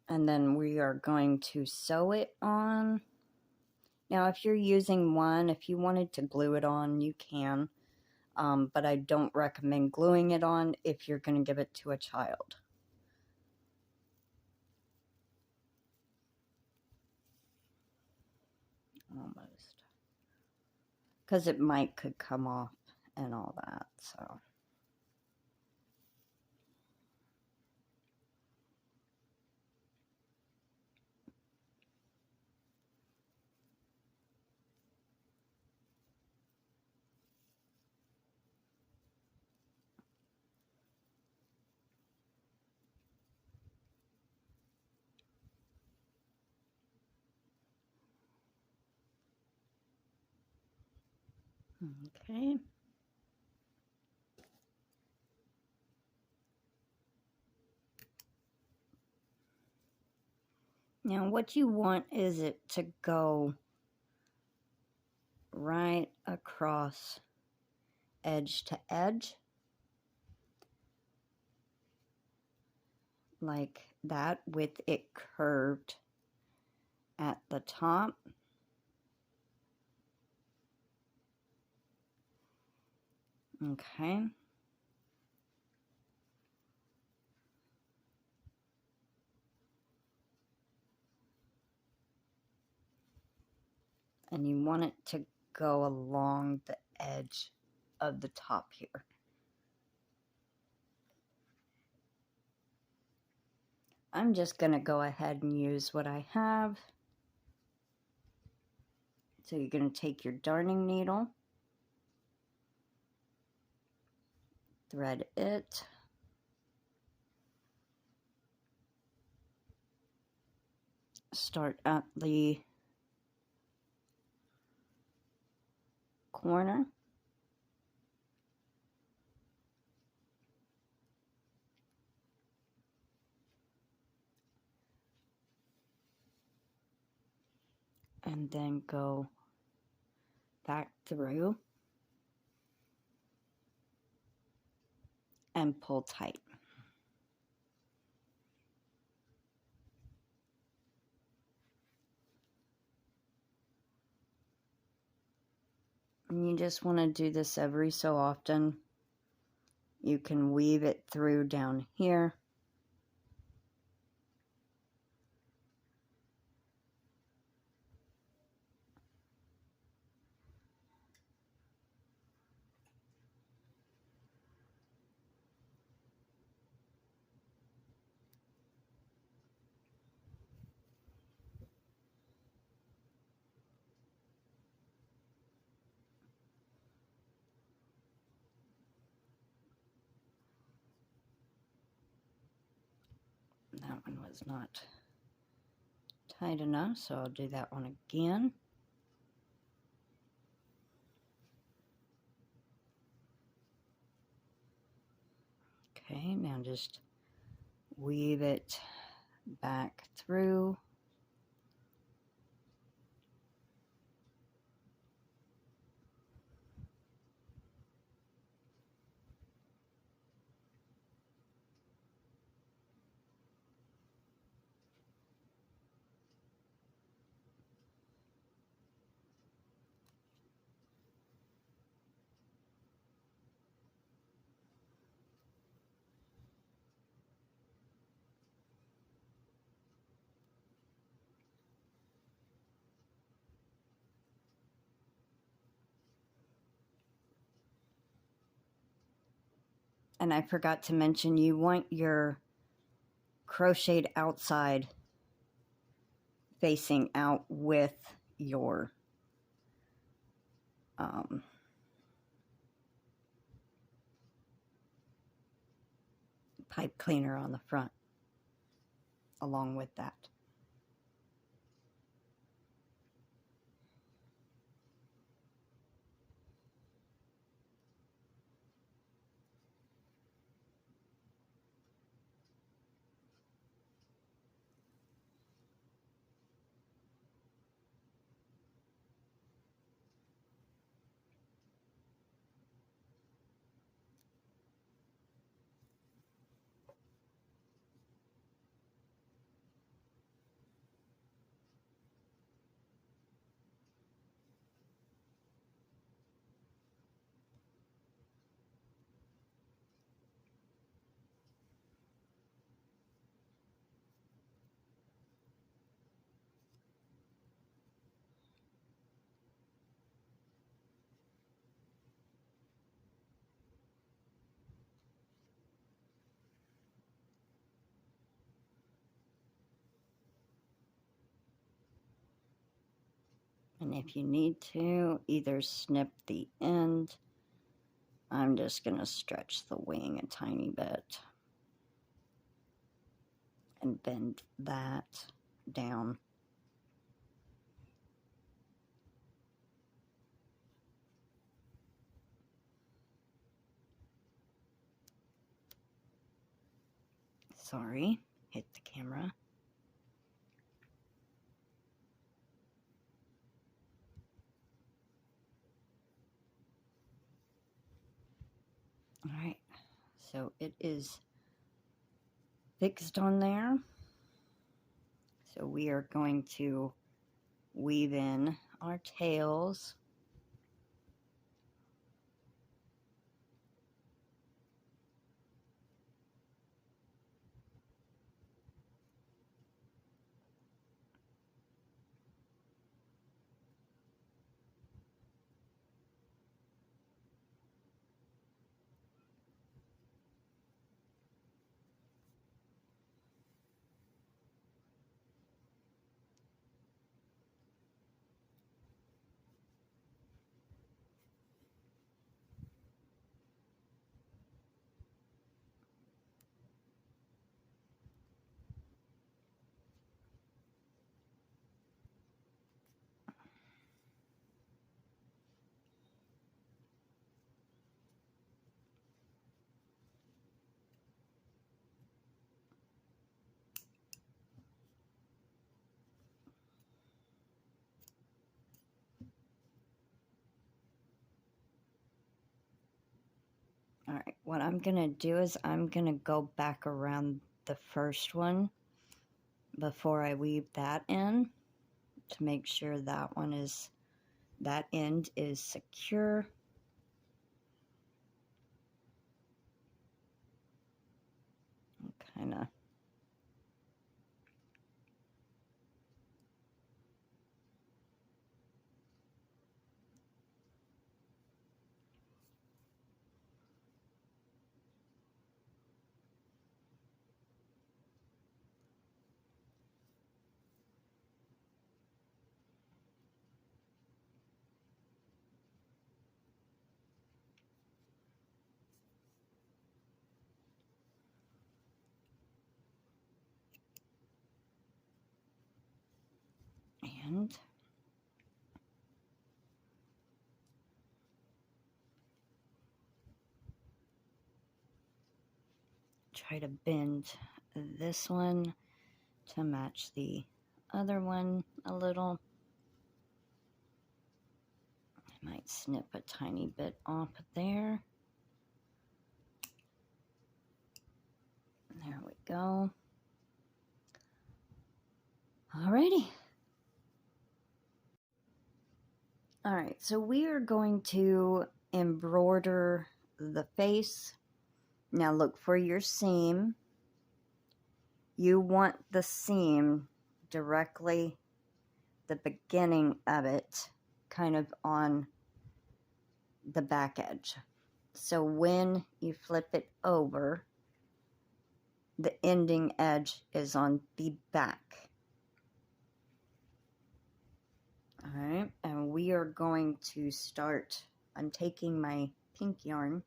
And then we are going to sew it on. Now if you're using one, if you wanted to glue it on, you can. But I don't recommend gluing it on if you're going to give it to a child. Almost. Because it could come off and all that, so. Okay. Now what you want is it to go right across edge to edge. Like that, with it curved at the top. Okay. And you want it to go along the edge of the top here. I'm just going to go ahead and use what I have. So you're going to take your darning needle, thread it, start at the corner, and then go back through and pull tight. And you just want to do this every so often. You can weave it through down here. That one was not tight enough, so I'll do that one again. Okay, now just weave it back through. And I forgot to mention, you want your crocheted outside facing out with your pipe cleaner on the front along with that. And if you need to, either snip the end. I'm just going to stretch the wing a tiny bit and bend that down. Sorry, hit the camera. All right, so it is fixed on there. So we are going to weave in our tails. All right, what I'm going to do is I'm going to go back around the first one before I weave that in to make sure that one is that end is secure. Kind of and try to bend this one to match the other one a little. I might snip a tiny bit off there. There we go. Alrighty. Alright, so we are going to embroider the face. Now look for your seam. You want the seam directly, the beginning of it, kind of on the back edge. So when you flip it over, the ending edge is on the back. Alright, and we are going to start. I'm taking my pink yarn.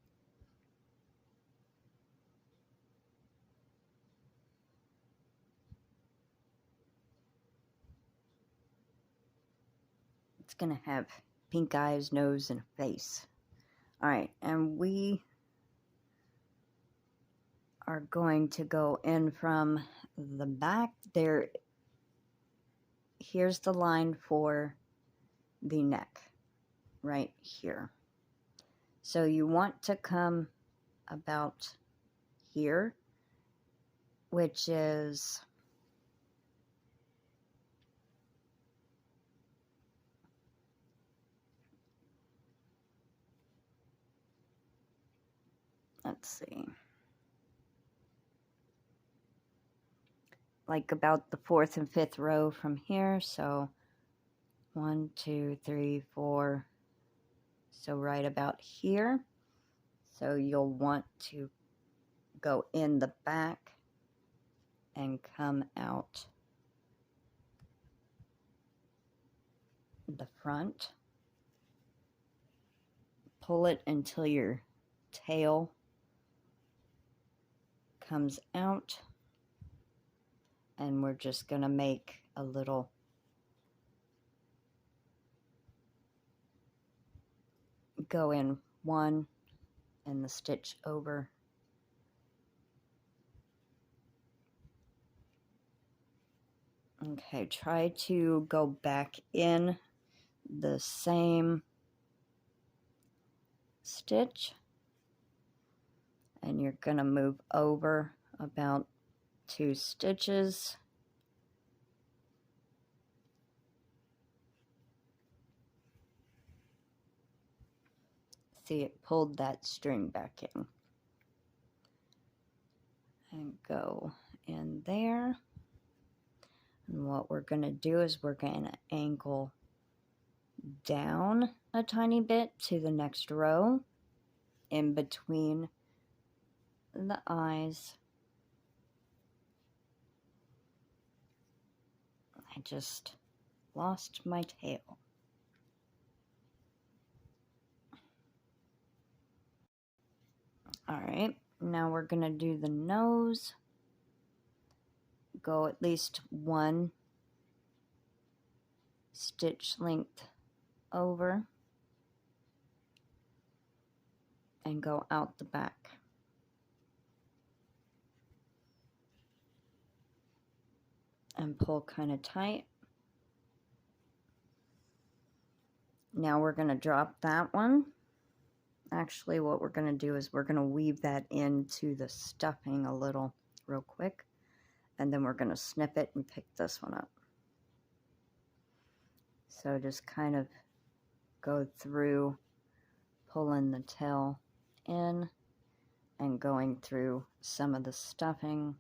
It's going to have pink eyes, nose, and a face. Alright, and we are going to go in from the back. Here's the line for the neck, right here. So you want to come about here, which is let's see, like about the 4th and 5th row from here. So 1, 2, 3, 4, so right about here. So you'll want to go in the back and come out the front. Pull it until your tail comes out, and we're just going to make a little go in one and the stitch over. Okay, try to go back in the same stitch, and you're going to move over about 2 stitches. See, it pulled that string back in. And go in there. And what we're going to do is we're going to angle down a tiny bit to the next row in between the eyes. I just lost my tail. Alright, now we're going to do the nose. Go at least 1 stitch length over and go out the back. And pull kind of tight. Now we're going to drop that one. Actually, what we're going to do is we're going to weave that into the stuffing a little real quick. And then we're going to snip it and pick this one up. So just kind of go through pulling the tail in and going through some of the stuffing.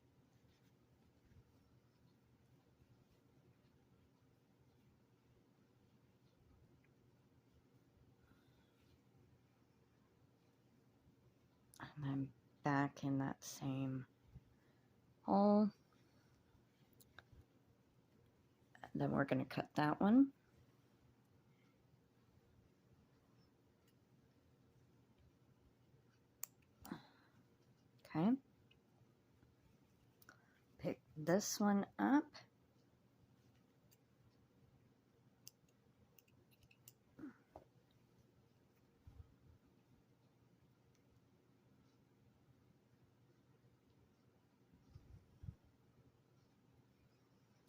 And then back in that same hole. And then we're going to cut that one. Okay. Pick this one up.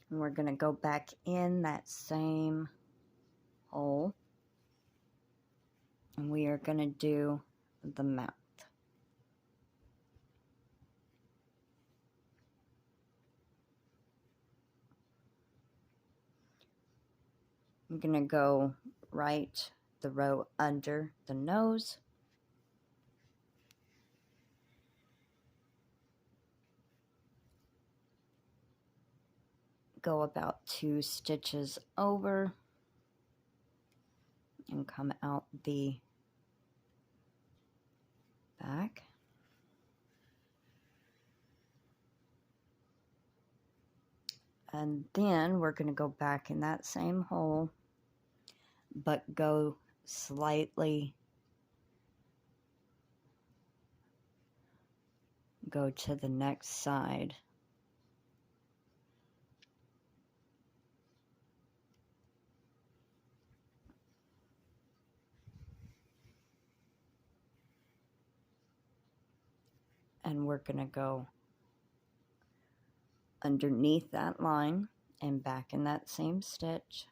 And we're going to go back in that same hole. And we are going to do the mouth. I'm going to go right the row under the nose. Go about 2 stitches over and come out the back. And then we're going to go back in that same hole, but go slightly, go to the next side. And we're going to go underneath that line and back in that same stitch.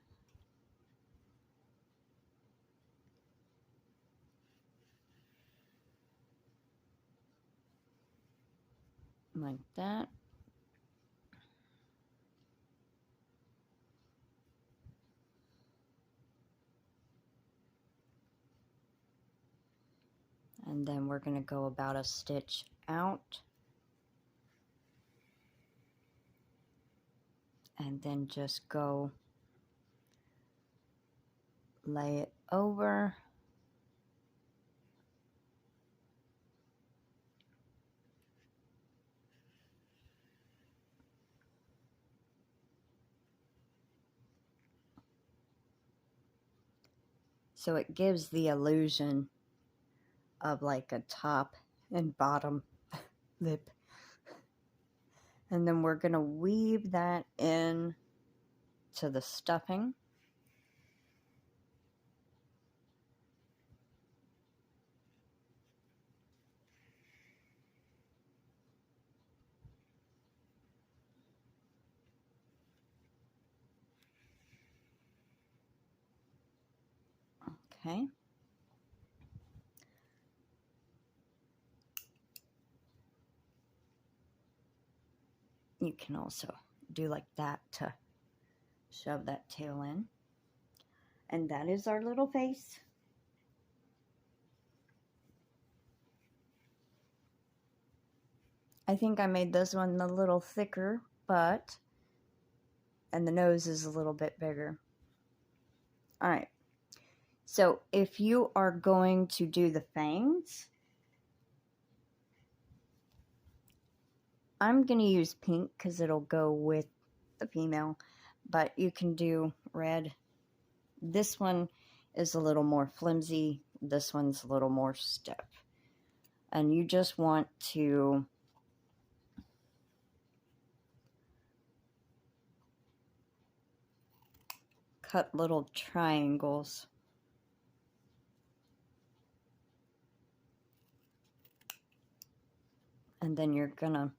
Like that. And then we're going to go about a stitch out. And then just go lay it over. So it gives the illusion of like a top and bottom lip. And then we're going to weave that in to the stuffing. Okay. You can also do like that to shove that tail in. And that is our little face. I think I made this one a little thicker, but, and the nose is a little bit bigger. All right. So if you are going to do the fangs, I'm going to use pink because it'll go with the female, but you can do red. This one is a little more flimsy. This one's a little more stiff. And you just want to cut little triangles. And then you're going to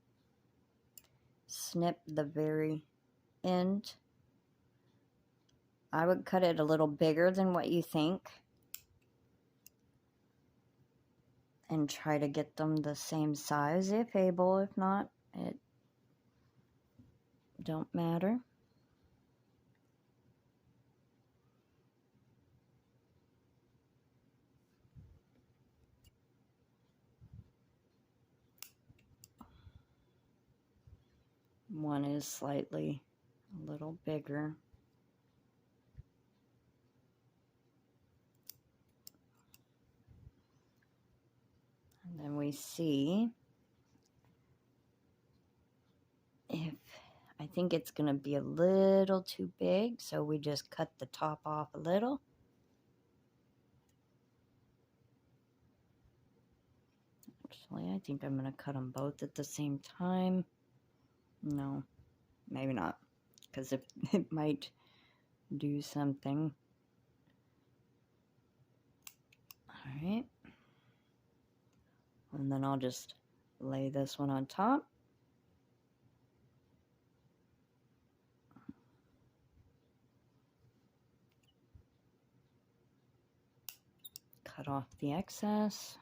snip the very end. I would cut it a little bigger than what you think and try to get them the same size if able. If not, it don't matter. one is slightly a little bigger. And then we see if, I think it's going to be a little too big, so we just cut the top off a little. Actually, I think I'm going to cut them both at the same time. No, maybe not, because it might do something. All right. And then I'll just lay this one on top. Cut off the excess.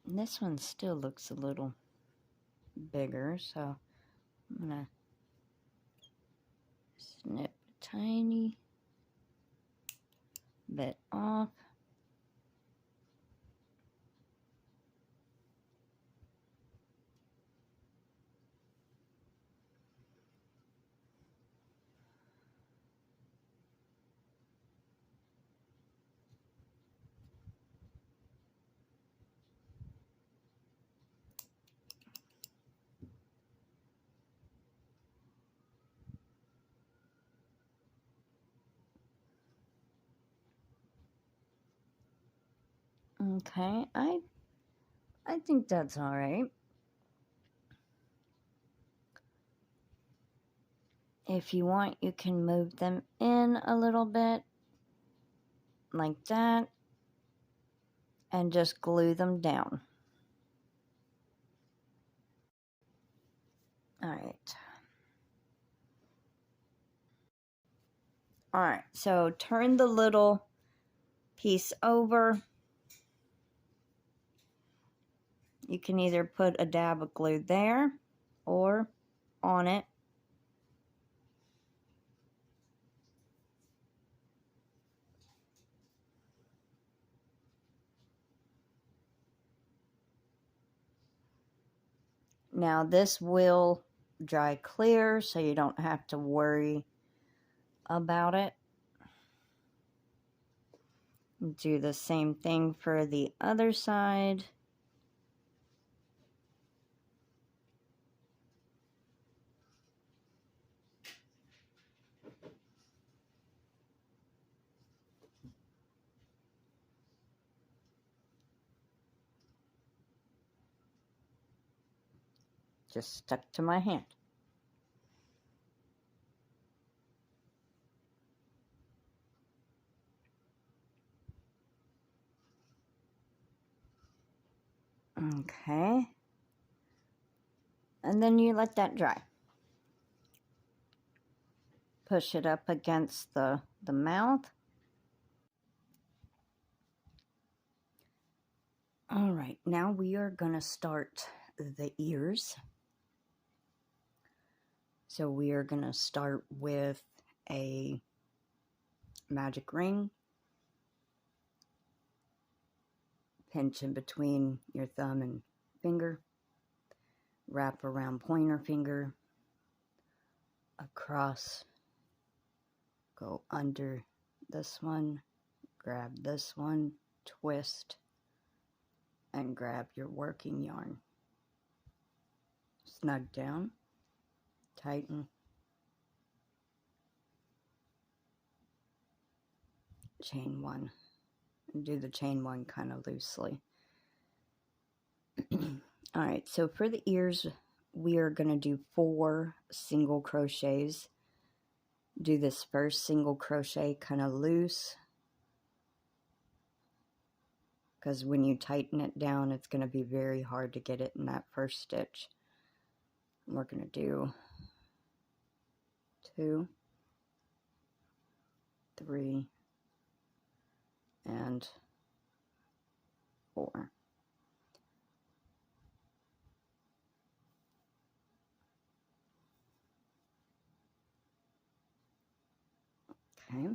And this one still looks a little bigger, so I'm gonna snip a tiny bit off. Okay, I think that's all right. If you want, you can move them in a little bit, like that, and just glue them down. All right. All right, so turn the little piece over. You can either put a dab of glue there or on it. Now this will dry clear, so you don't have to worry about it. Do the same thing for the other side. Just stuck to my hand. Okay. And then you let that dry. Push it up against the mouth. All right, now we are going to start the ears. So we are going to start with a magic ring. Pinch in between your thumb and finger. Wrap around pointer finger. Across. Go under this one. Grab this one. Twist. And grab your working yarn. Snug down. Tighten. Chain one. Do the chain one kind of loosely. All right, so for the ears, we are going to do 4 single crochets. Do this first single crochet kind of loose, because when you tighten it down, it's going to be very hard to get it in that first stitch. We're going to do 2, 3, and 4. Okay.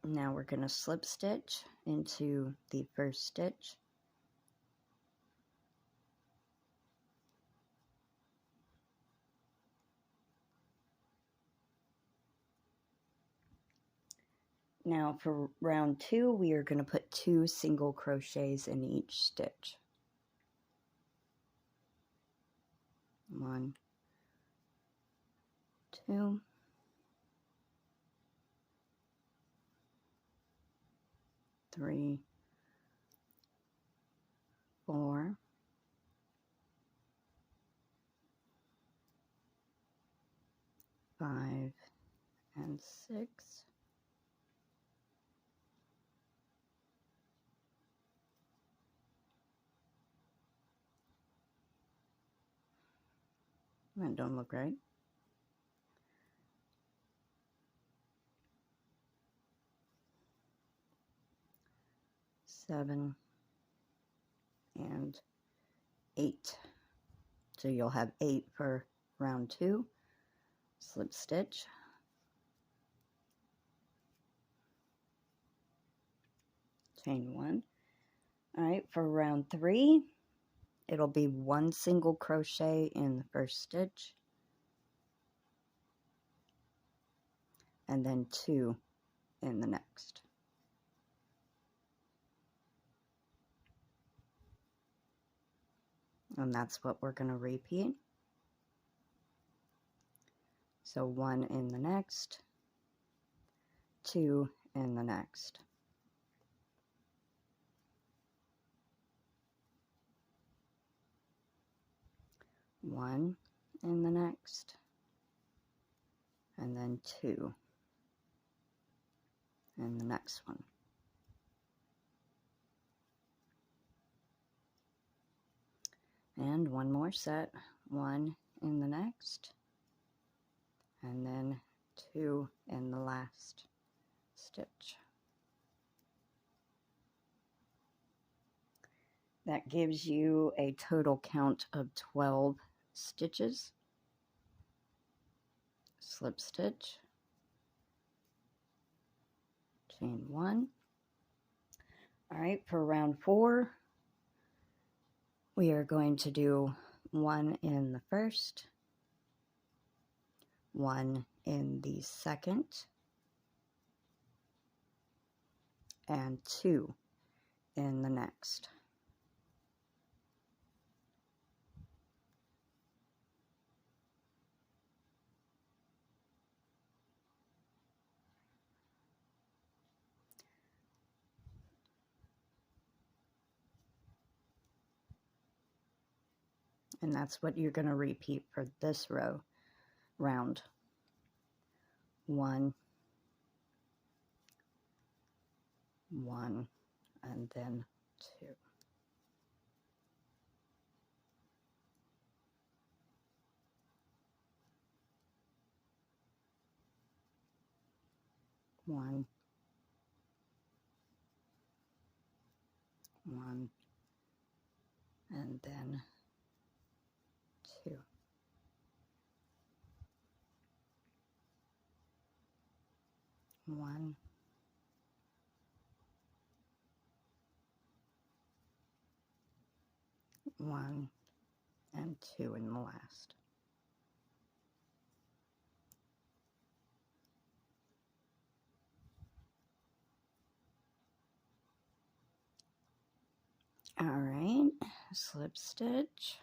Now we're going to slip stitch into the first stitch. Now for round 2, we are going to put 2 single crochets in each stitch. 1, 2, 3, 4, 5, and 6. That don't look right. 7 and 8. So you'll have 8 for round 2. Slip stitch. Chain 1. All right, for round 3, it'll be 1 single crochet in the first stitch, and then 2 in the next. And that's what we're going to repeat. So 1 in the next, 2 in the next. One in the next, and then 2 in the next one. And one more set, 1 in the next, and then 2 in the last stitch. That gives you a total count of 12 stitches. Slip stitch, chain 1. All right, for round 4, we are going to do 1 in the first, 1 in the second, and 2 in the next. And that's what you're going to repeat for this round. 1, 1, and then 2. One, 1, and then 2. 1, 1, and 2 in the last. All right, slip stitch.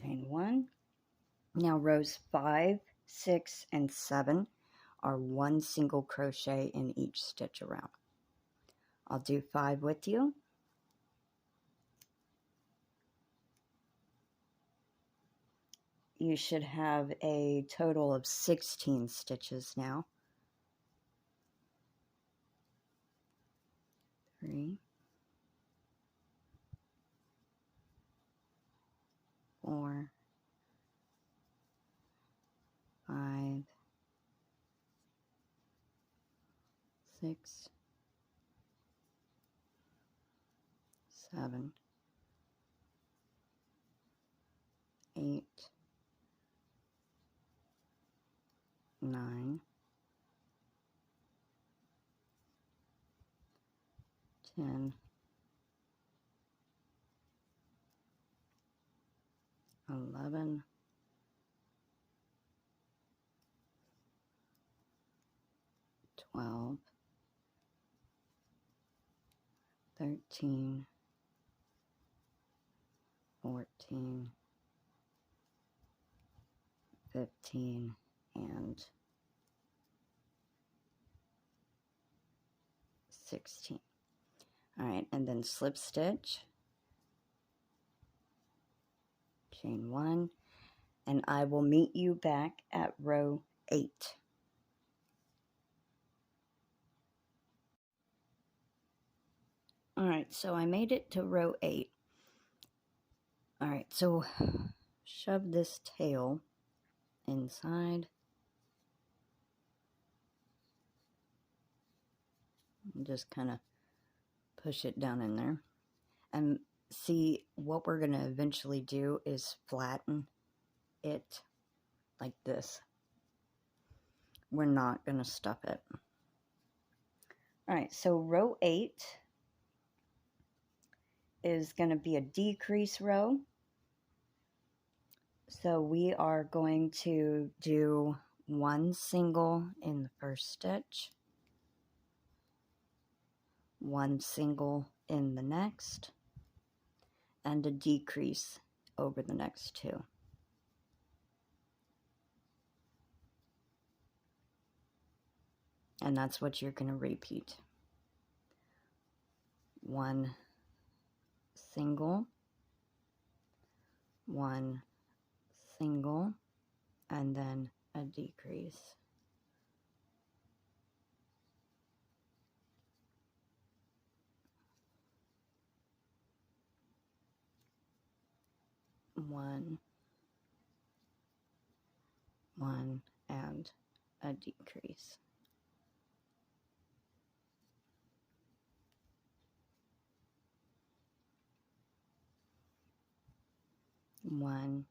Chain 1. Now rows 5, 6, and 7 are 1 single crochet in each stitch around. I'll do 5 with you. You should have a total of 16 stitches now. 3, 4, 5, 6, 7, 8, 9, 10, 11, 12, 13, 14, 15, and 16. All right, and then slip stitch, chain 1, and I will meet you back at row 8. All right, so I made it to row 8. All right, so shove this tail inside and just kind of push it down in there. And see, what we're going to eventually do is flatten it like this. We're not going to stuff it. All right, so row 8 is going to be a decrease row. So we are going to do 1 single in the first stitch, 1 single in the next, and a decrease over the next 2. And that's what you're going to repeat. 1 single, 1 single, and then a decrease. One, and a decrease. One,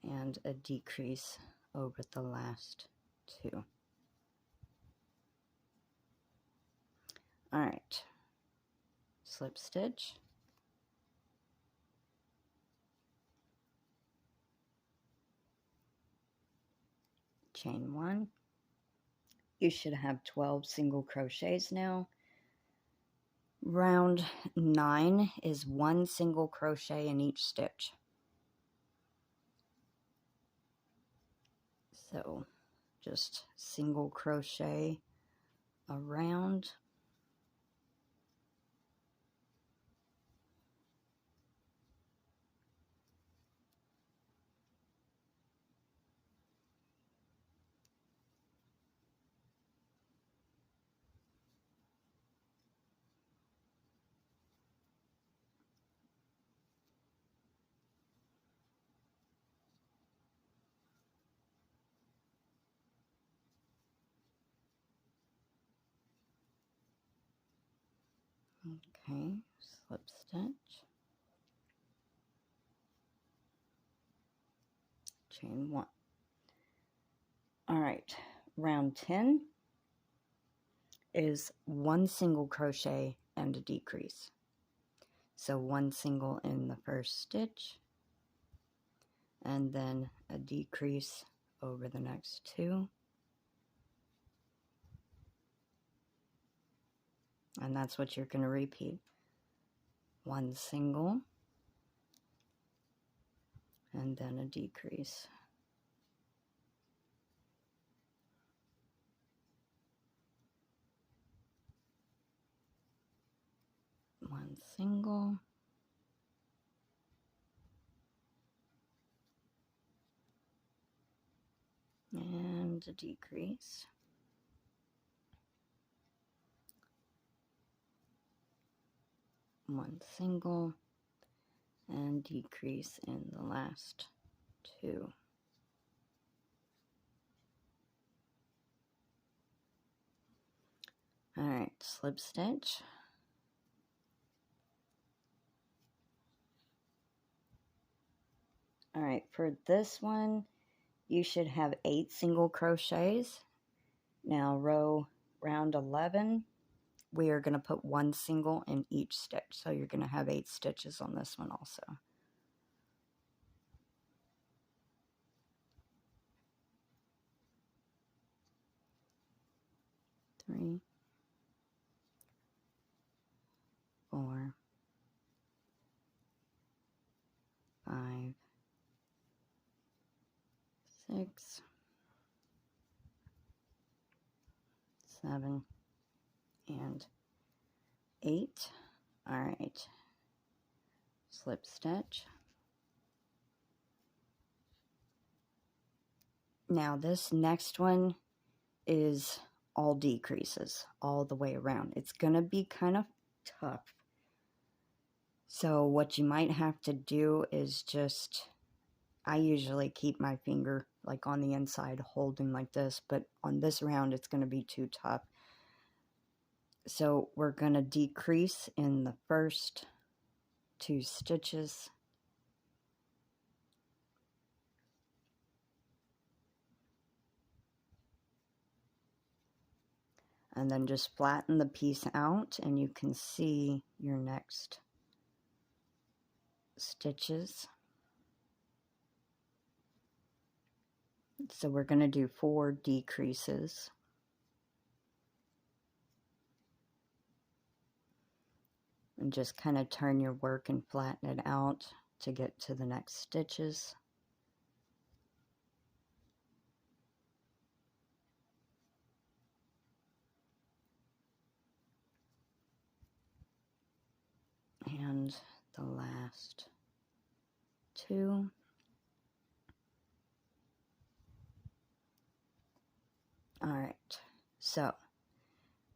and a decrease over the last 2. All right, slip stitch, chain 1. You should have 12 single crochets now. Round 9 is 1 single crochet in each stitch. So just single crochet around. Okay, slip stitch, chain 1. All right, round 10 is 1 single crochet and a decrease. So 1 single in the first stitch, and then a decrease over the next 2. And that's what you're going to repeat. 1 single, and then a decrease. One single, and a decrease. One single, and decrease in the last 2. All right, slip stitch, All right, for this one, you should have 8 single crochets. Now round 11, we are going to put 1 single in each stitch. So you're going to have 8 stitches on this one also. Three, 4, 5, 6, 7, and 8. All right, slip stitch. Now this next one is all decreases all the way around. It's gonna be kind of tough. So what you might have to do is just, I usually keep my finger like on the inside holding like this, but on this round it's gonna be too tough. So we're gonna decrease in the first 2 stitches. And then just flatten the piece out and you can see your next stitches. So we're going to do 4 decreases. And just kind of turn your work and flatten it out to get to the next stitches. And the last 2. Alright, so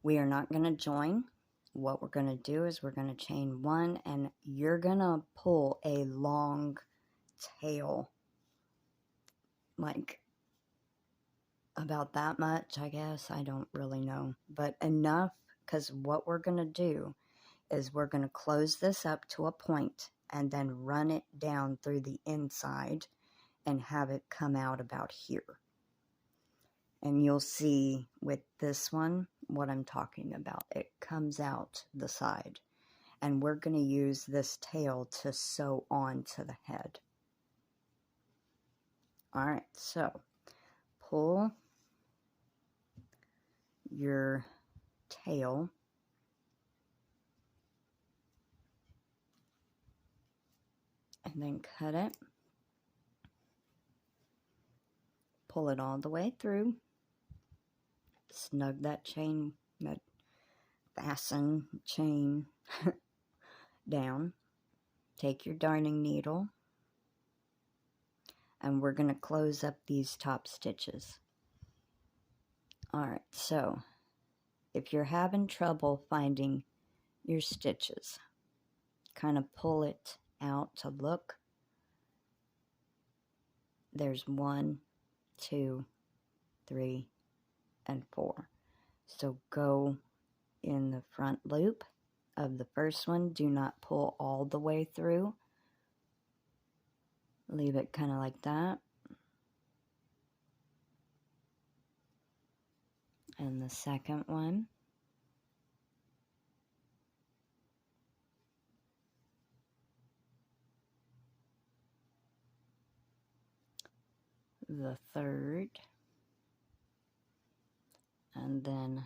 we are not going to join. What we're going to do is we're going to chain 1 and you're going to pull a long tail, like about that much, I guess. I don't really know, but enough, because what we're going to do is we're going to close this up to a point and then run it down through the inside and have it come out about here. And you'll see with this one what I'm talking about. It comes out the side. And we're going to use this tail to sew onto the head. Alright, so pull your tail and then cut it. Pull it all the way through. Snug that chain, that fasten chain down. Take your darning needle and we're going to close up these top stitches. Alright, so if you're having trouble finding your stitches, kind of pull it out to look. There's 1, 2, 3, and 4. So go in the front loop of the first one. Do not pull all the way through. Leave it kind of like that. And the second one. The third. And then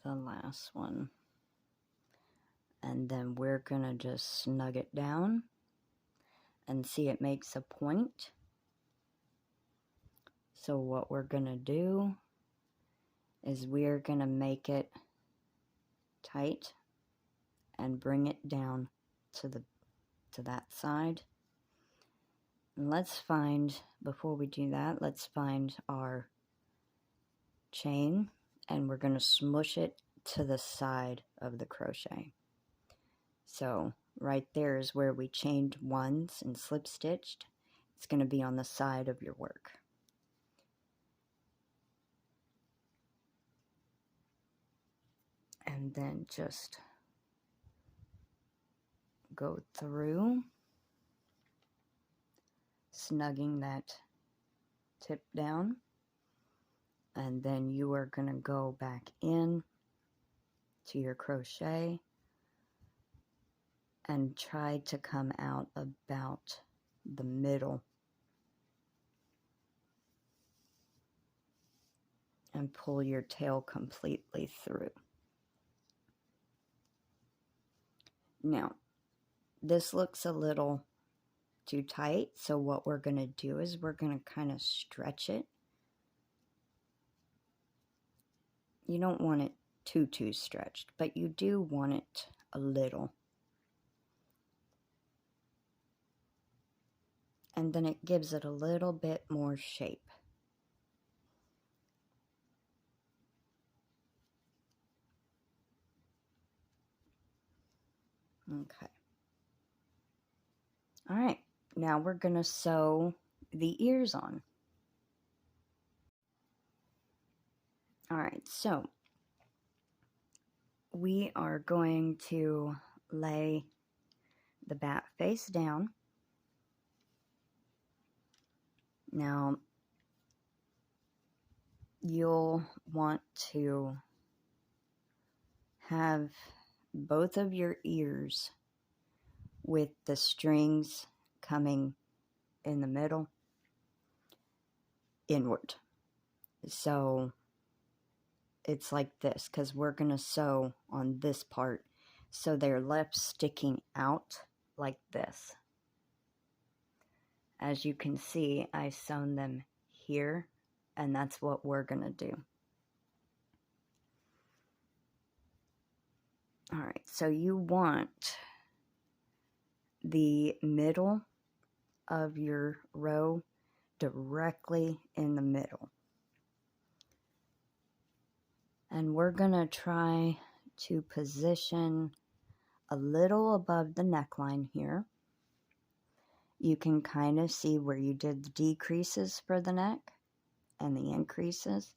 the last one. And then we're going to just snug it down and see it makes a point. So what we're going to do is we're going to make it tight and bring it down to that side. And let's find, before we do that, let's find our chain and we're going to smush it to the side of the crochet. So right there is where we chained ones and slip stitched. It's going to be on the side of your work. And then just go through snugging that tip down. And then you are going to go back in to your crochet and try to come out about the middle and pull your tail completely through. Now, this looks a little too tight, so what we're going to do is we're going to kind of stretch it. You don't want it too stretched, but you do want it a little. And then it gives it a little bit more shape. Okay. All right, now we're going to sew the ears on. All right, so we are going to lay the bat face down. Now, you'll want to have both of your ears with the strings coming in the middle inward. So it's like this, because we're going to sew on this part, so they're left sticking out like this. As you can see, I sewn them here, and that's what we're going to do. All right, so you want the middle of your row directly in the middle. And we're going to try to position a little above the neckline here. You can kind of see where you did the decreases for the neck and the increases.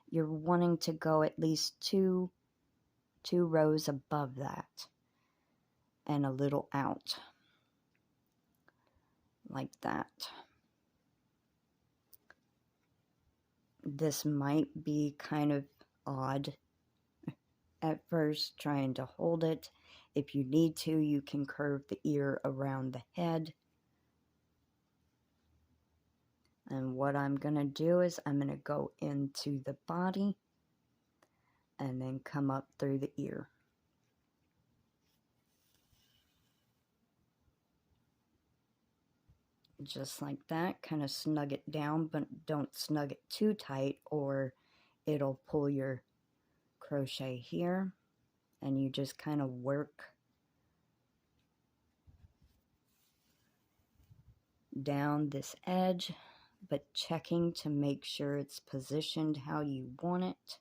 You're wanting to go at least two rows above that and a little out like that. This might be kind of odd at first, trying to hold it. If you need to, you can curve the ear around the head. And what I'm going to do is I'm going to go into the body and then come up through the ear. Just like that, kind of snug it down, but don't snug it too tight or it'll pull your crochet here. And you just kind of work down this edge, but checking to make sure it's positioned how you want it.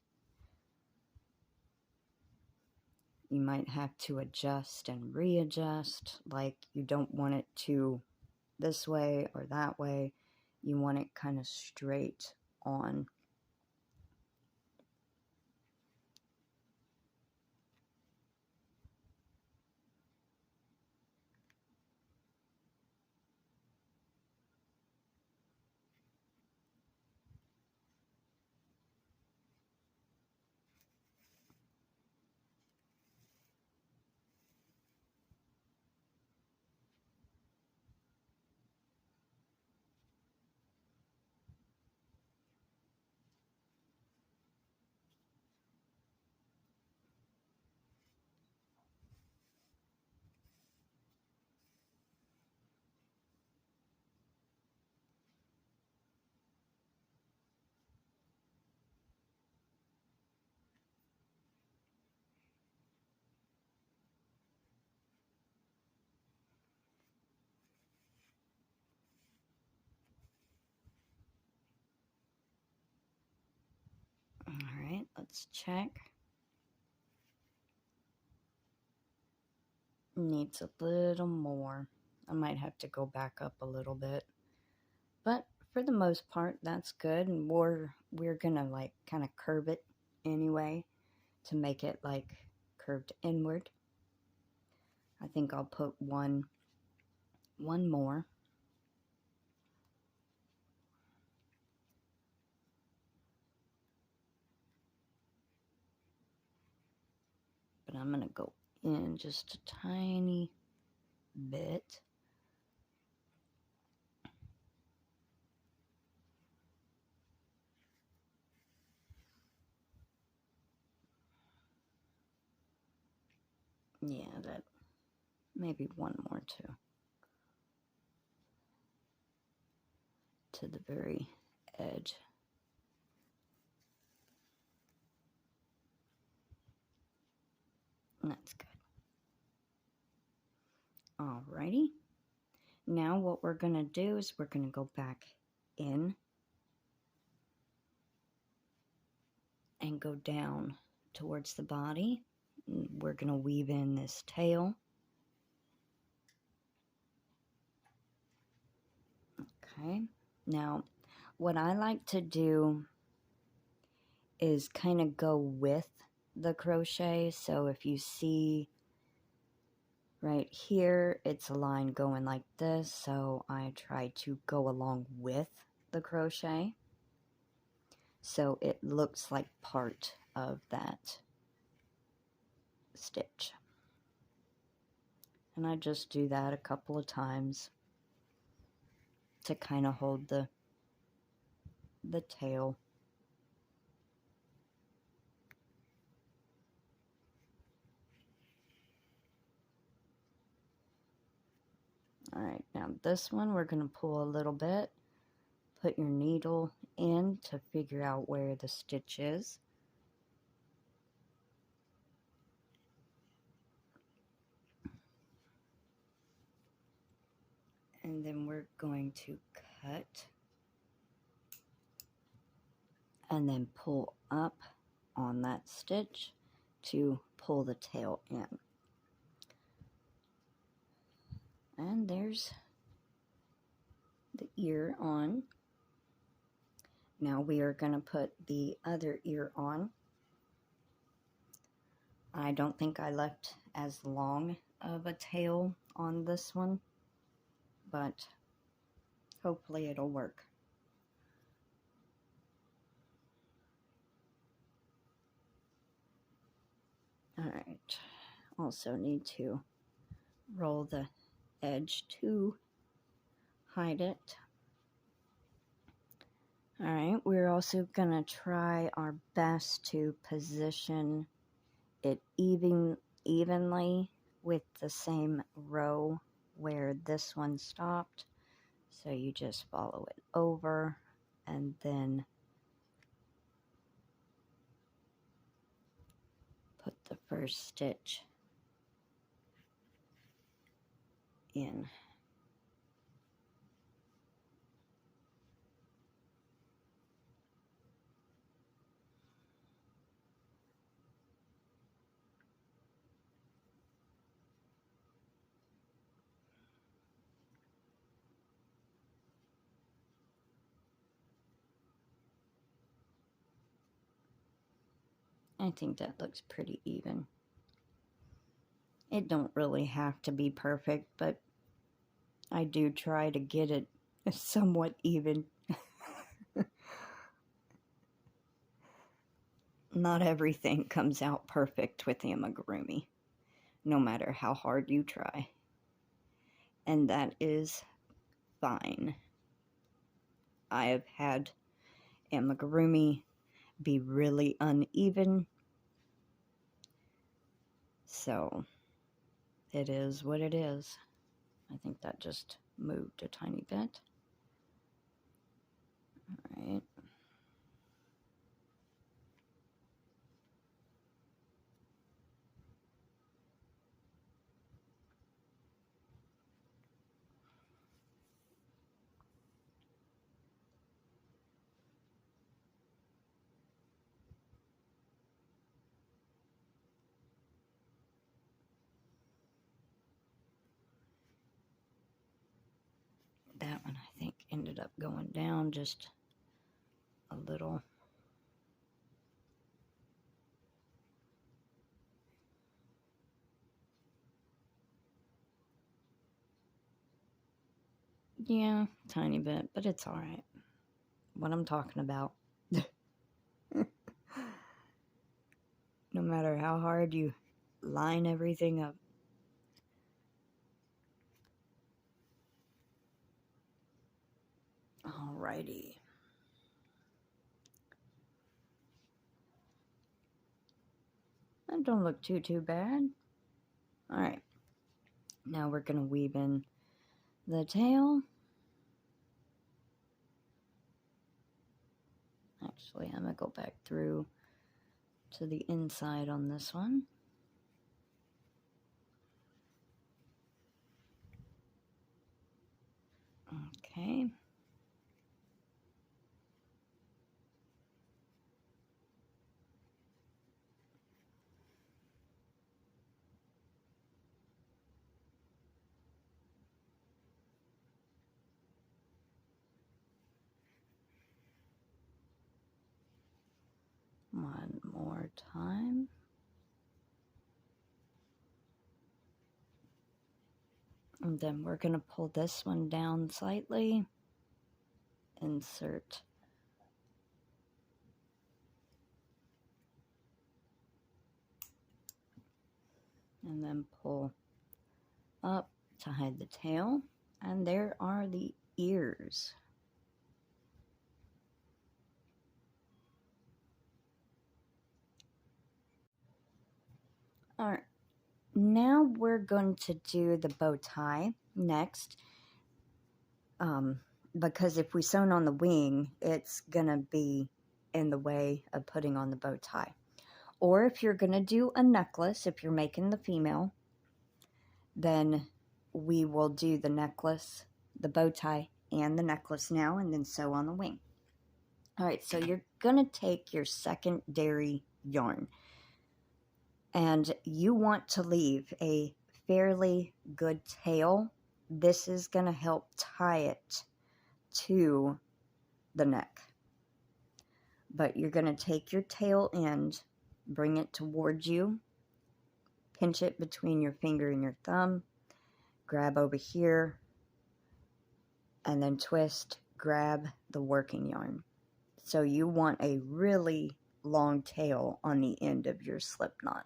You might have to adjust and readjust, like you don't want it to this way or that way. You want it kind of straight on. Alright, let's check. Needs a little more. I might have to go back up a little bit. But for the most part, that's good. And we're gonna like kind of curve it anyway to make it like curved inward. I think I'll put one more. but I'm going to go in just a tiny bit. Yeah, that maybe one more too. To the very edge. That's good. Alrighty. Now what we're going to do is we're going to go back in and go down towards the body. We're going to weave in this tail. Okay. Now, what I like to do is kind of go with the crochet. So if you see right here, it's a line going like this. So I try to go along with the crochet. So it looks like part of that stitch. And I just do that a couple of times to kind of hold the tail. Alright, now this one we're going to pull a little bit. Put your needle in to figure out where the stitch is. And then we're going to cut and then pull up on that stitch to pull the tail in. And there's the ear on. Now we are going to put the other ear on. I don't think I left as long of a tail on this one, but hopefully it'll work. Alright, also need to roll the edge to hide it. Alright, we're also going to try our best to position it evenly with the same row where this one stopped. So you just follow it over and then put the first stitch in. I think that looks pretty even. It don't really have to be perfect, but I do try to get it somewhat even. Not everything comes out perfect with amigurumi, no matter how hard you try. And that is fine. I have had amigurumi be really uneven, so it is what it is. I think that just moved a tiny bit. Alright. That one, I think, ended up going down just a little. Yeah, tiny bit, but it's alright. What I'm talking about. No matter how hard you line everything up. Alrighty. That don't look too bad. Alright. Now we're going to weave in the tail. Actually, I'm going to go back through to the inside on this one. Okay. One more time. And then we're going to pull this one down slightly. Insert. And then pull up to hide the tail. And there are the ears. All right. Now we're going to do the bow tie next. Because if we sewn on the wing, it's going to be in the way of putting on the bow tie. Or if you're going to do a necklace, if you're making the female, then we will do the necklace, the bow tie, and the necklace now, and then sew on the wing. All right, so you're going to take your secondary yarn, and you want to leave a fairly good tail. This is going to help tie it to the neck. But you're going to take your tail end, bring it towards you, pinch it between your finger and your thumb, grab over here, and then twist, grab the working yarn. So you want a really long tail on the end of your slip knot.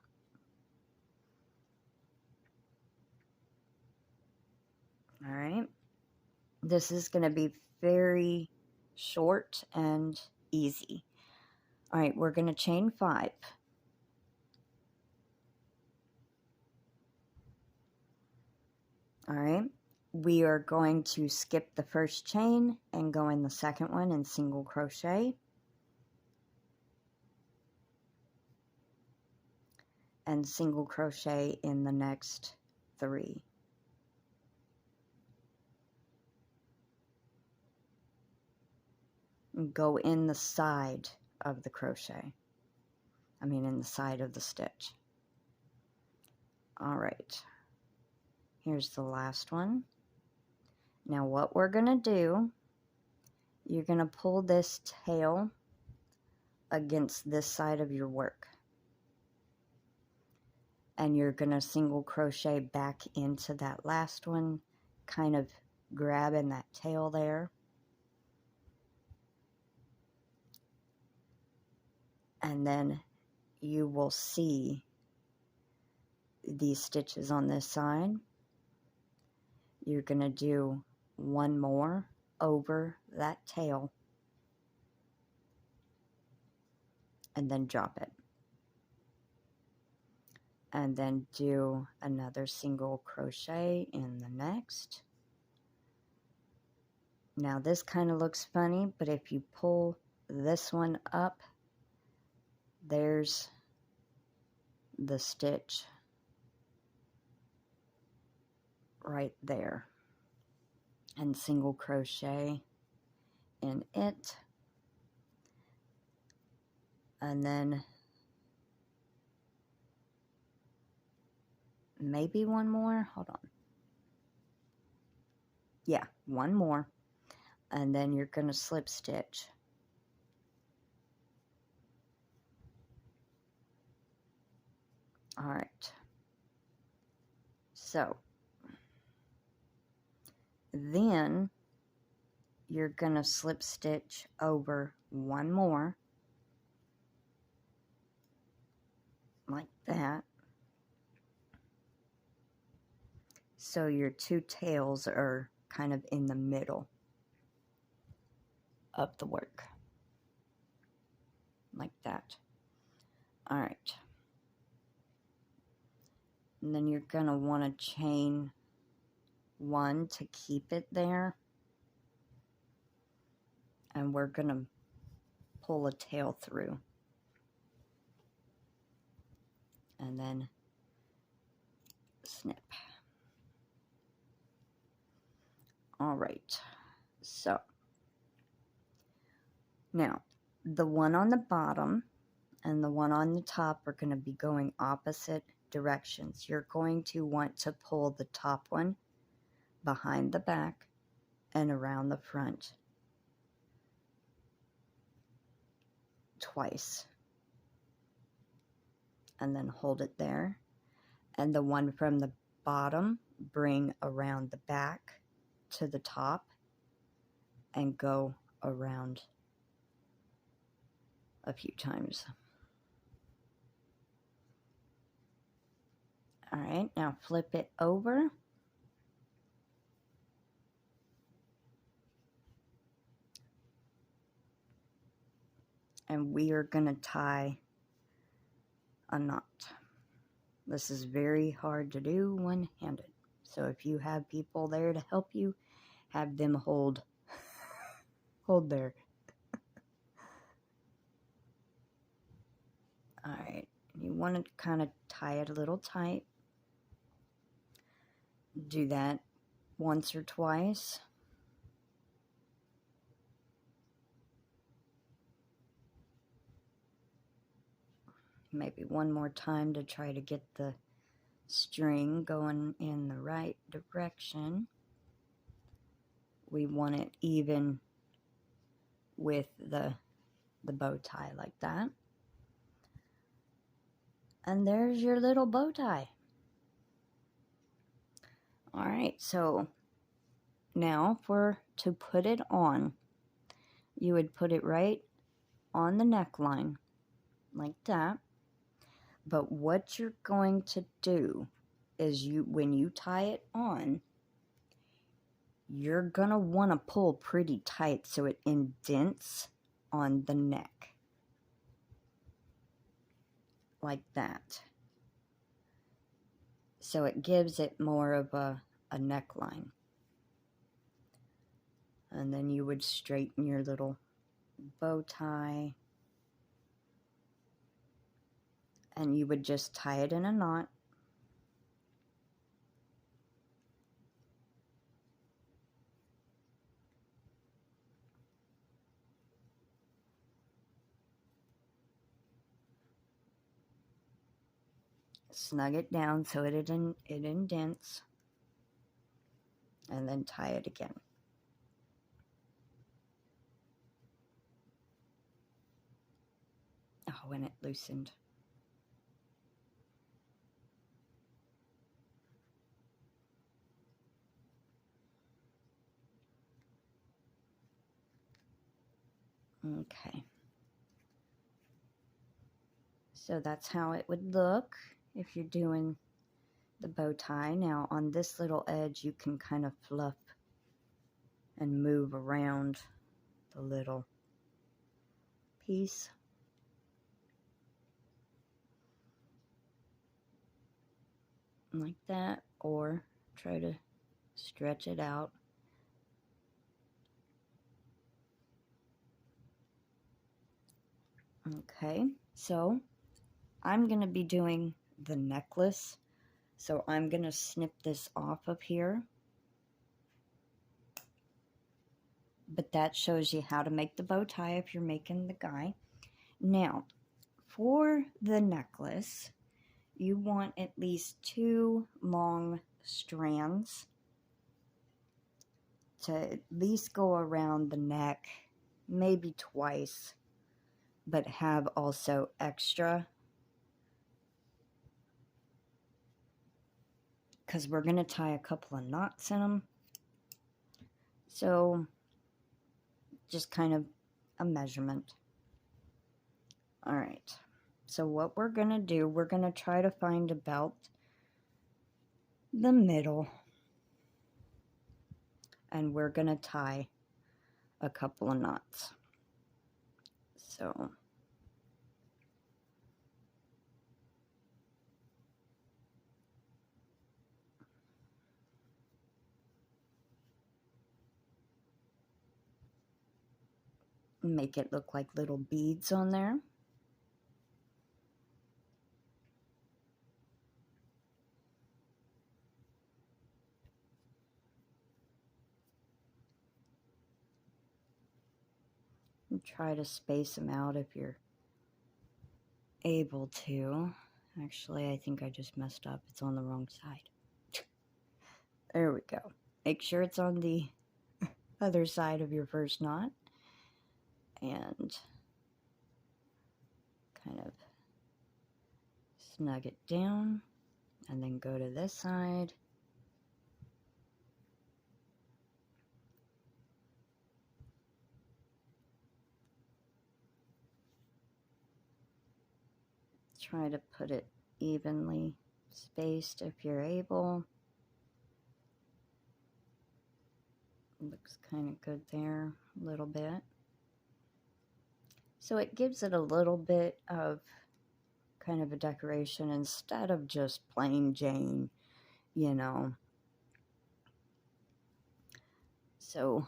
All right. This is going to be very short and easy. All right, we're going to chain 5. All right, we are going to skip the first chain and go in the second one and single crochet. And single crochet in the next 3. Go in the side of the crochet. In the side of the stitch. All right. Here's the last one. Now what we're going to do, you're going to pull this tail against this side of your work. And you're going to single crochet back into that last one, kind of grabbing that tail there. And then you will see these stitches on this side. You're going to do one more over that tail and then drop it. And then do another single crochet in the next. Now this kind of looks funny, but if you pull this one up, there's the stitch right there. And single crochet in it. And then maybe one more. Hold on. Yeah, one more. And then you're going to slip stitch. All right. So then you're going to slip stitch over one more, like that. so your two tails are kind of in the middle of the work, like that. All right. And then you're going to want to chain one to keep it there. And we're going to pull a tail through. And then snip. All right. So now the one on the bottom and the one on the top are going to be going opposite directions. You're going to want to pull the top one behind the back and around the front twice, and then hold it there. And the one from the bottom, bring around the back to the top and go around a few times. All right, now flip it over. And we are going to tie a knot. This is very hard to do one-handed. So if you have people there to help you, have them hold there. All right, you want to kind of tie it a little tight. Do that once or twice. Maybe one more time to try to get the string going in the right direction. We want it even with the bow tie like that. And there's your little bow tie. All right, so now to put it on, you would put it right on the neckline like that. But what you're going to do is when you tie it on, you're going to want to pull pretty tight so it indents on the neck. Like that. So it gives it more of a neckline. And then you would straighten your little bow tie. And you would just tie it in a knot. Snug it down so it indents. And then tie it again. Oh, and it loosened. Okay. So that's how it would look if you're doing the bow tie. Now on this little edge you can kind of fluff and move around the little piece. Like that, or try to stretch it out. Okay, so I'm going to be doing the necklace, so I'm going to snip this off of here. But that shows you how to make the bow tie if you're making the guy. Now, for the necklace, you want at least 2 long strands to at least go around the neck, maybe twice, but have also extra, because we're going to tie a couple of knots in them. So just kind of a measurement. All right, so what we're going to do, we're going to try to find about the middle. and we're going to tie a couple of knots. So make it look like little beads on there. And try to space them out if you're able to. Actually, I think I just messed up. It's on the wrong side. There we go. Make sure it's on the other side of your first knot. And kind of snug it down. And then go to this side. Try to put it evenly spaced if you're able. Looks kind of good there, a little bit. So it gives it a little bit of kind of a decoration instead of just plain Jane, you know. So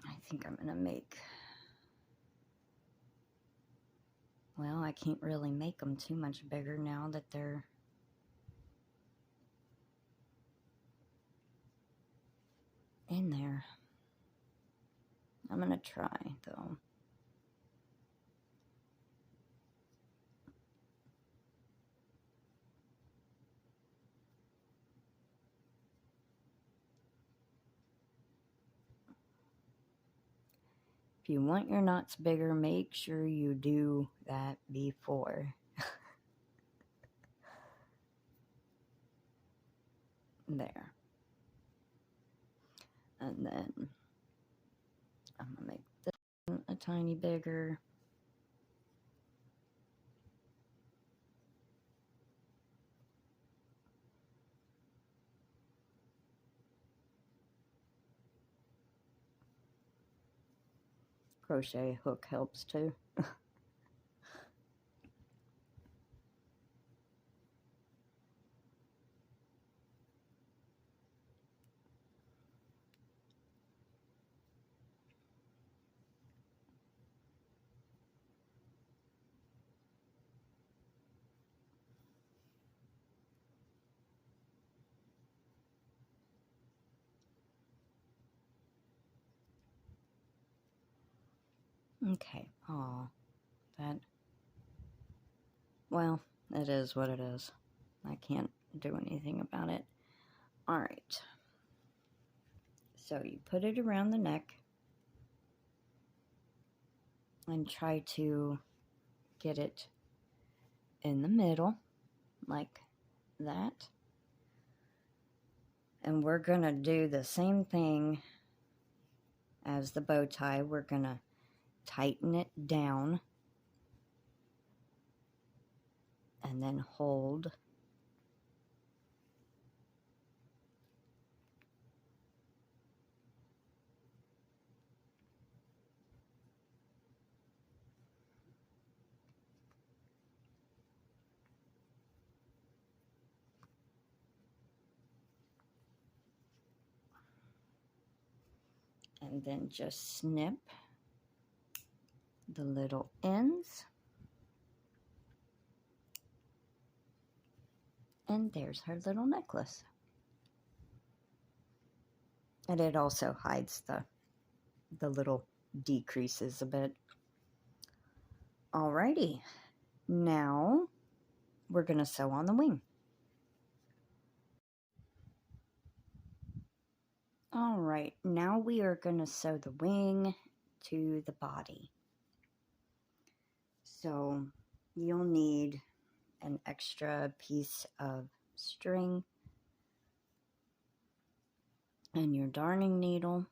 I think I'm gonna make, well, I can't really make them too much bigger now that they're in there. I'm gonna try though. If you want your knots bigger, make sure you do that before. There. And then I'm going to make this one a tiny bigger. Crochet hook helps too. Okay. Oh, that, well, it is what it is. I can't do anything about it. All right. So you put it around the neck and try to get it in the middle like that. And we're going to do the same thing as the bow tie. We're going to tighten it down and then hold. And then just snip the little ends. And there's her little necklace. And it also hides the little decreases a bit. Alrighty, now we're going to sew on the wing. Alright, now we are going to sew the wing to the body. So you'll need an extra piece of string and your darning needle.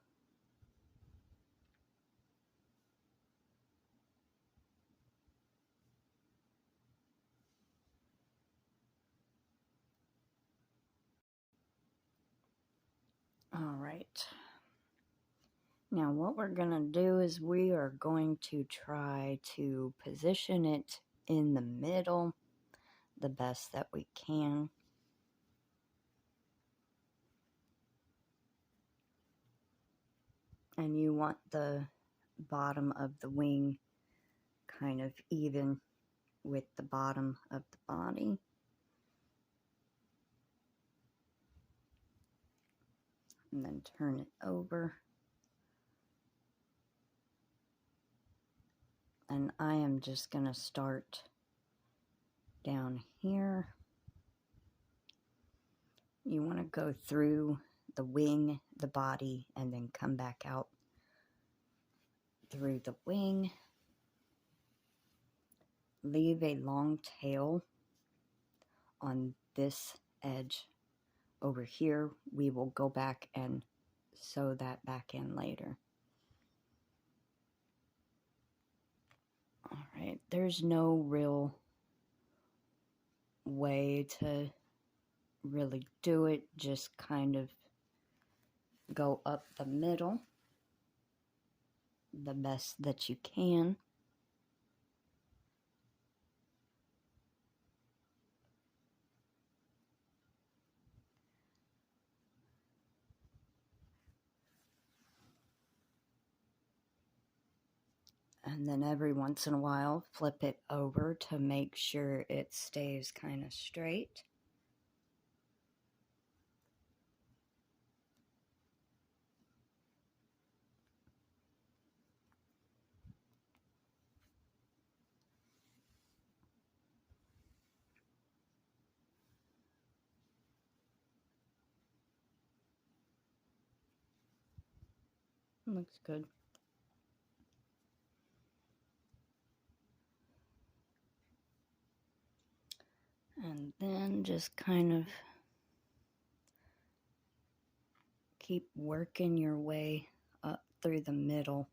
right. Now what we're going to do is we are going to try to position it in the middle the best that we can. And you want the bottom of the wing kind of even with the bottom of the body. And then turn it over. And I am just going to start down here. You want to go through the wing, the body, and then come back out through the wing. Leave a long tail on this edge over here. We will go back and sew that back in later. Alright, there's no real way to really do it, just kind of go up the middle the best that you can. And then every once in a while flip it over to make sure it stays kind of straight. Looks good. And then just kind of keep working your way up through the middle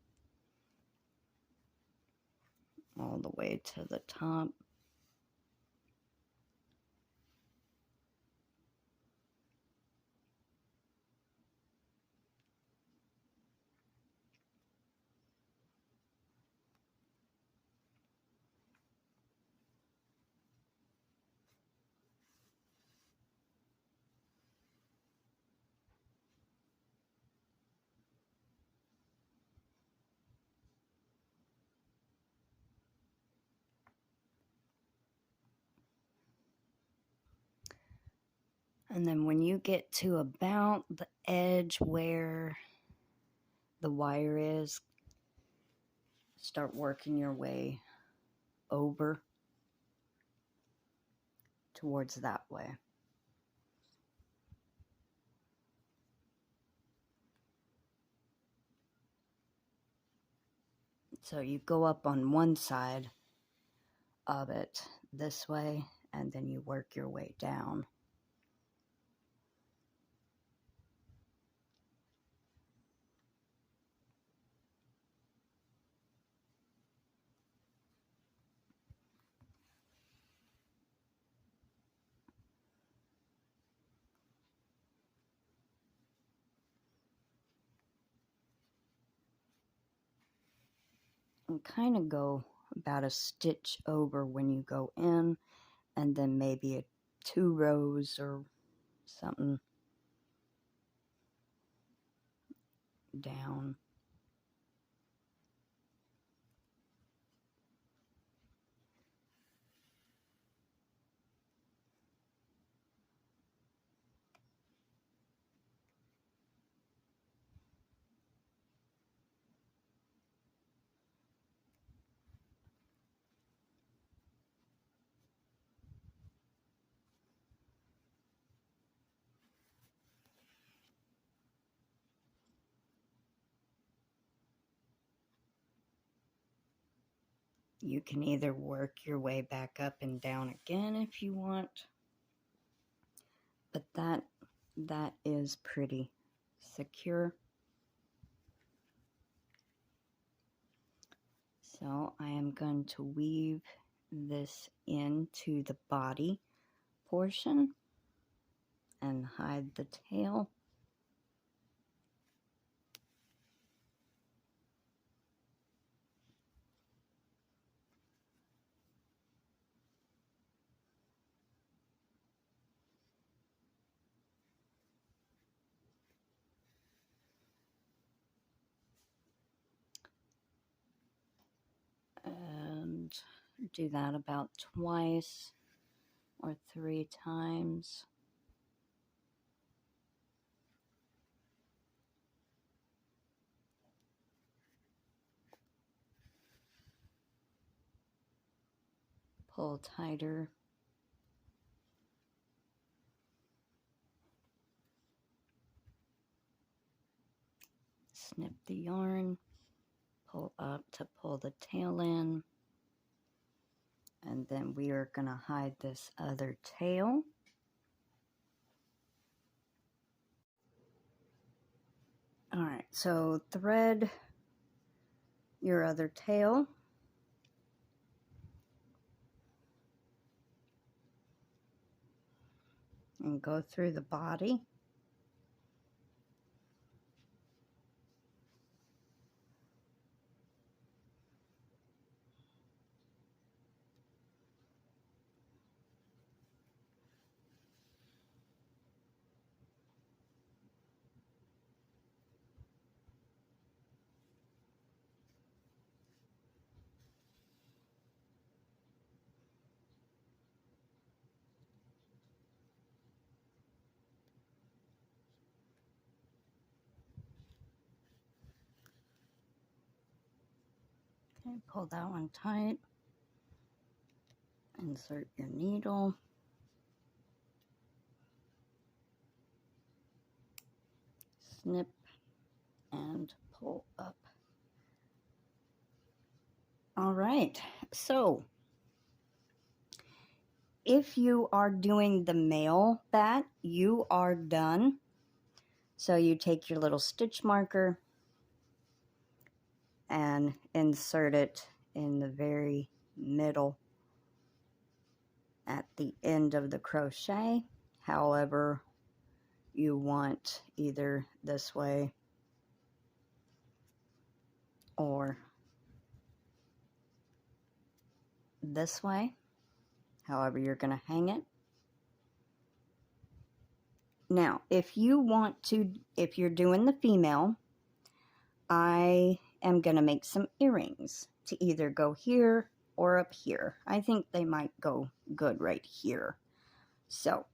all the way to the top. And then when you get to about the edge where the wire is, start working your way over towards that way. So you go up on one side of it this way, and then you work your way down. And kind of go about a stitch over when you go in, and then maybe 2 rows or something down. You can either work your way back up and down again if you want, but that is pretty secure. So I am going to weave this into the body portion and hide the tail. Do that about twice or 3 times. Pull tighter. Snip the yarn, pull up to pull the tail in, and then we are going to hide this other tail. All right, so thread your other tail. And go through the body. Okay, pull that one tight. Insert your needle. Snip and pull up. All right, so if you are doing the male bat, you are done. So you take your little stitch marker and insert it in the very middle at the end of the crochet. However you want, either this way or this way, however you're going to hang it. Now, if you want to, if you're doing the female, I am going to make some earrings to either go here or up here. I think they might go good right here. So,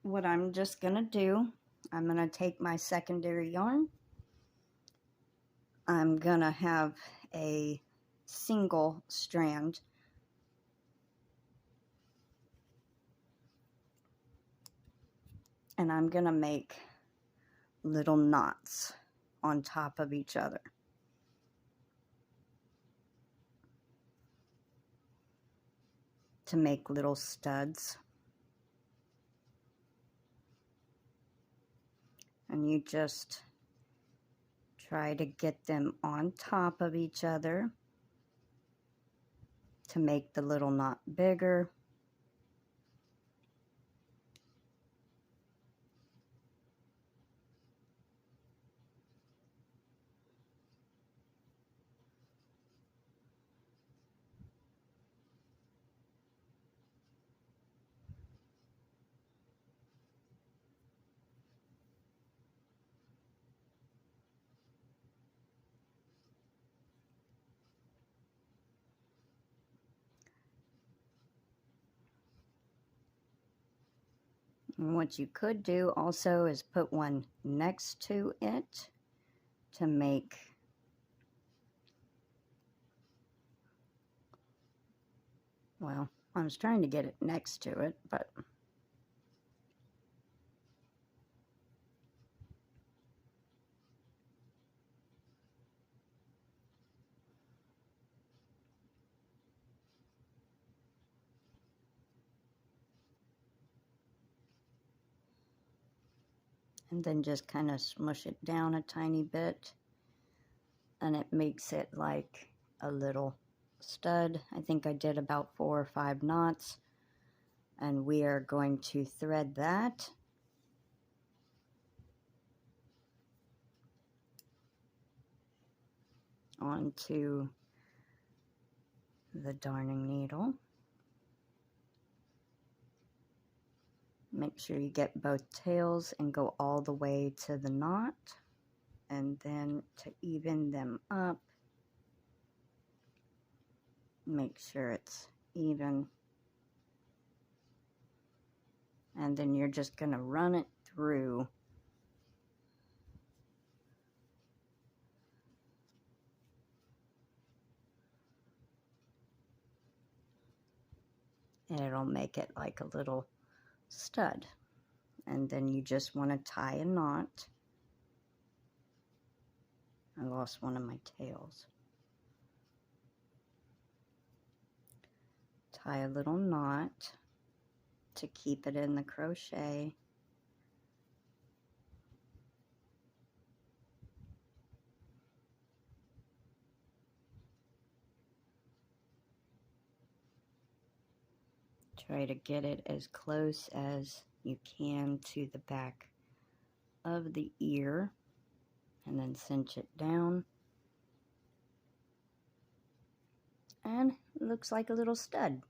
what I'm just going to do, I'm going to take my secondary yarn. I'm going to have a single strand. And I'm going to make little knots on top of each other. To make little studs. And you just try to get them on top of each other to make the little knot bigger. And what you could do also is put one next to it to make well, I was trying to get it next to it, but and then just kind of smush it down a tiny bit, and it makes it like a little stud. I think I did about 4 or 5 knots, and we are going to thread that onto the darning needle. Make sure you get both tails and go all the way to the knot, and then to even them up, Make sure it's even. And then you're just going to run it through. And it'll make it like a little stud. And then you just want to tie a knot. I lost one of my tails. Tie a little knot to keep it in the crochet. Try to get it as close as you can to the back of the ear, and then cinch it down. And it looks like a little stud.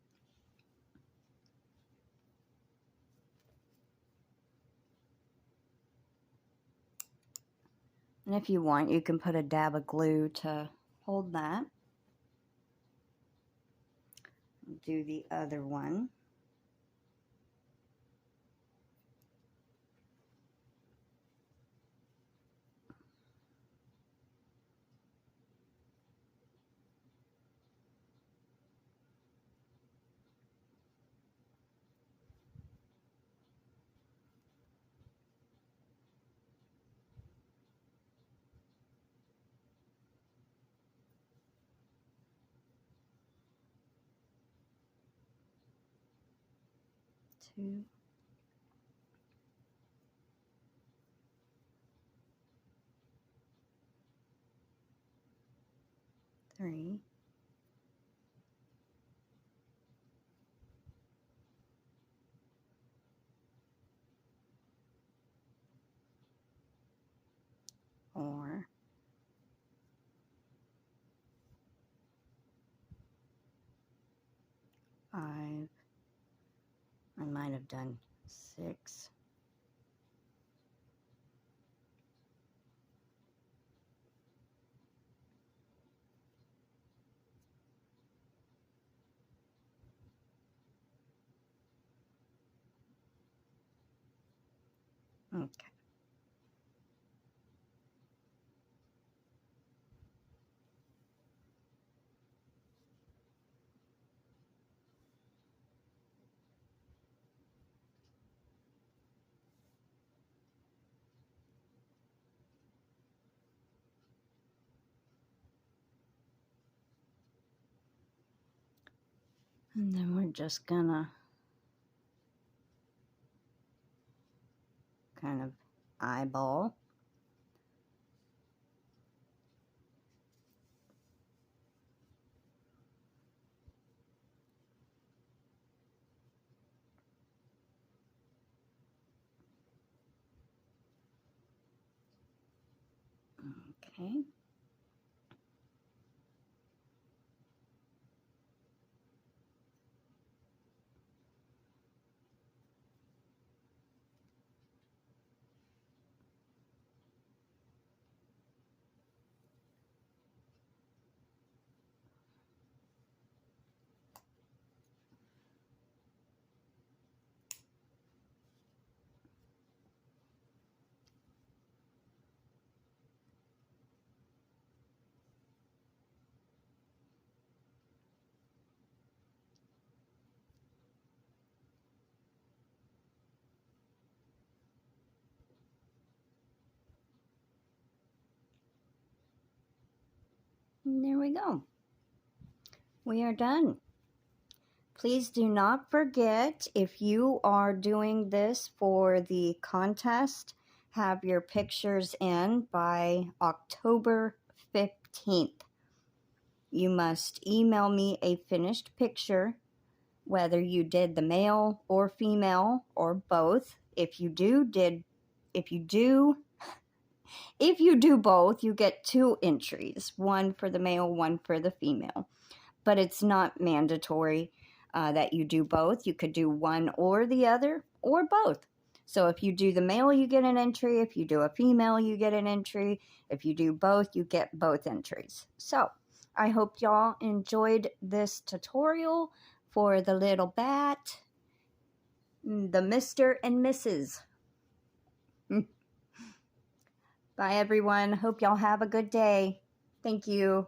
And if you want, you can put a dab of glue to hold that. Do the other one. Two. Three. Four. 5. I might have done 6. 'Kay. And then we're just gonna kind of eyeball. Okay. And there we go. We are done. Please do not forget, if you are doing this for the contest, have your pictures in by October 15th. You must email me a finished picture, whether you did the male or female or both. If you do both, you get 2 entries, one for the male, one for the female. But it's not mandatory that you do both. You could do one or the other, or both. So if you do the male, you get an entry. If you do a female, you get an entry. If you do both, you get both entries. So I hope y'all enjoyed this tutorial for the little bat, the Mr. and Mrs. Bye, everyone. Hope y'all have a good day. Thank you.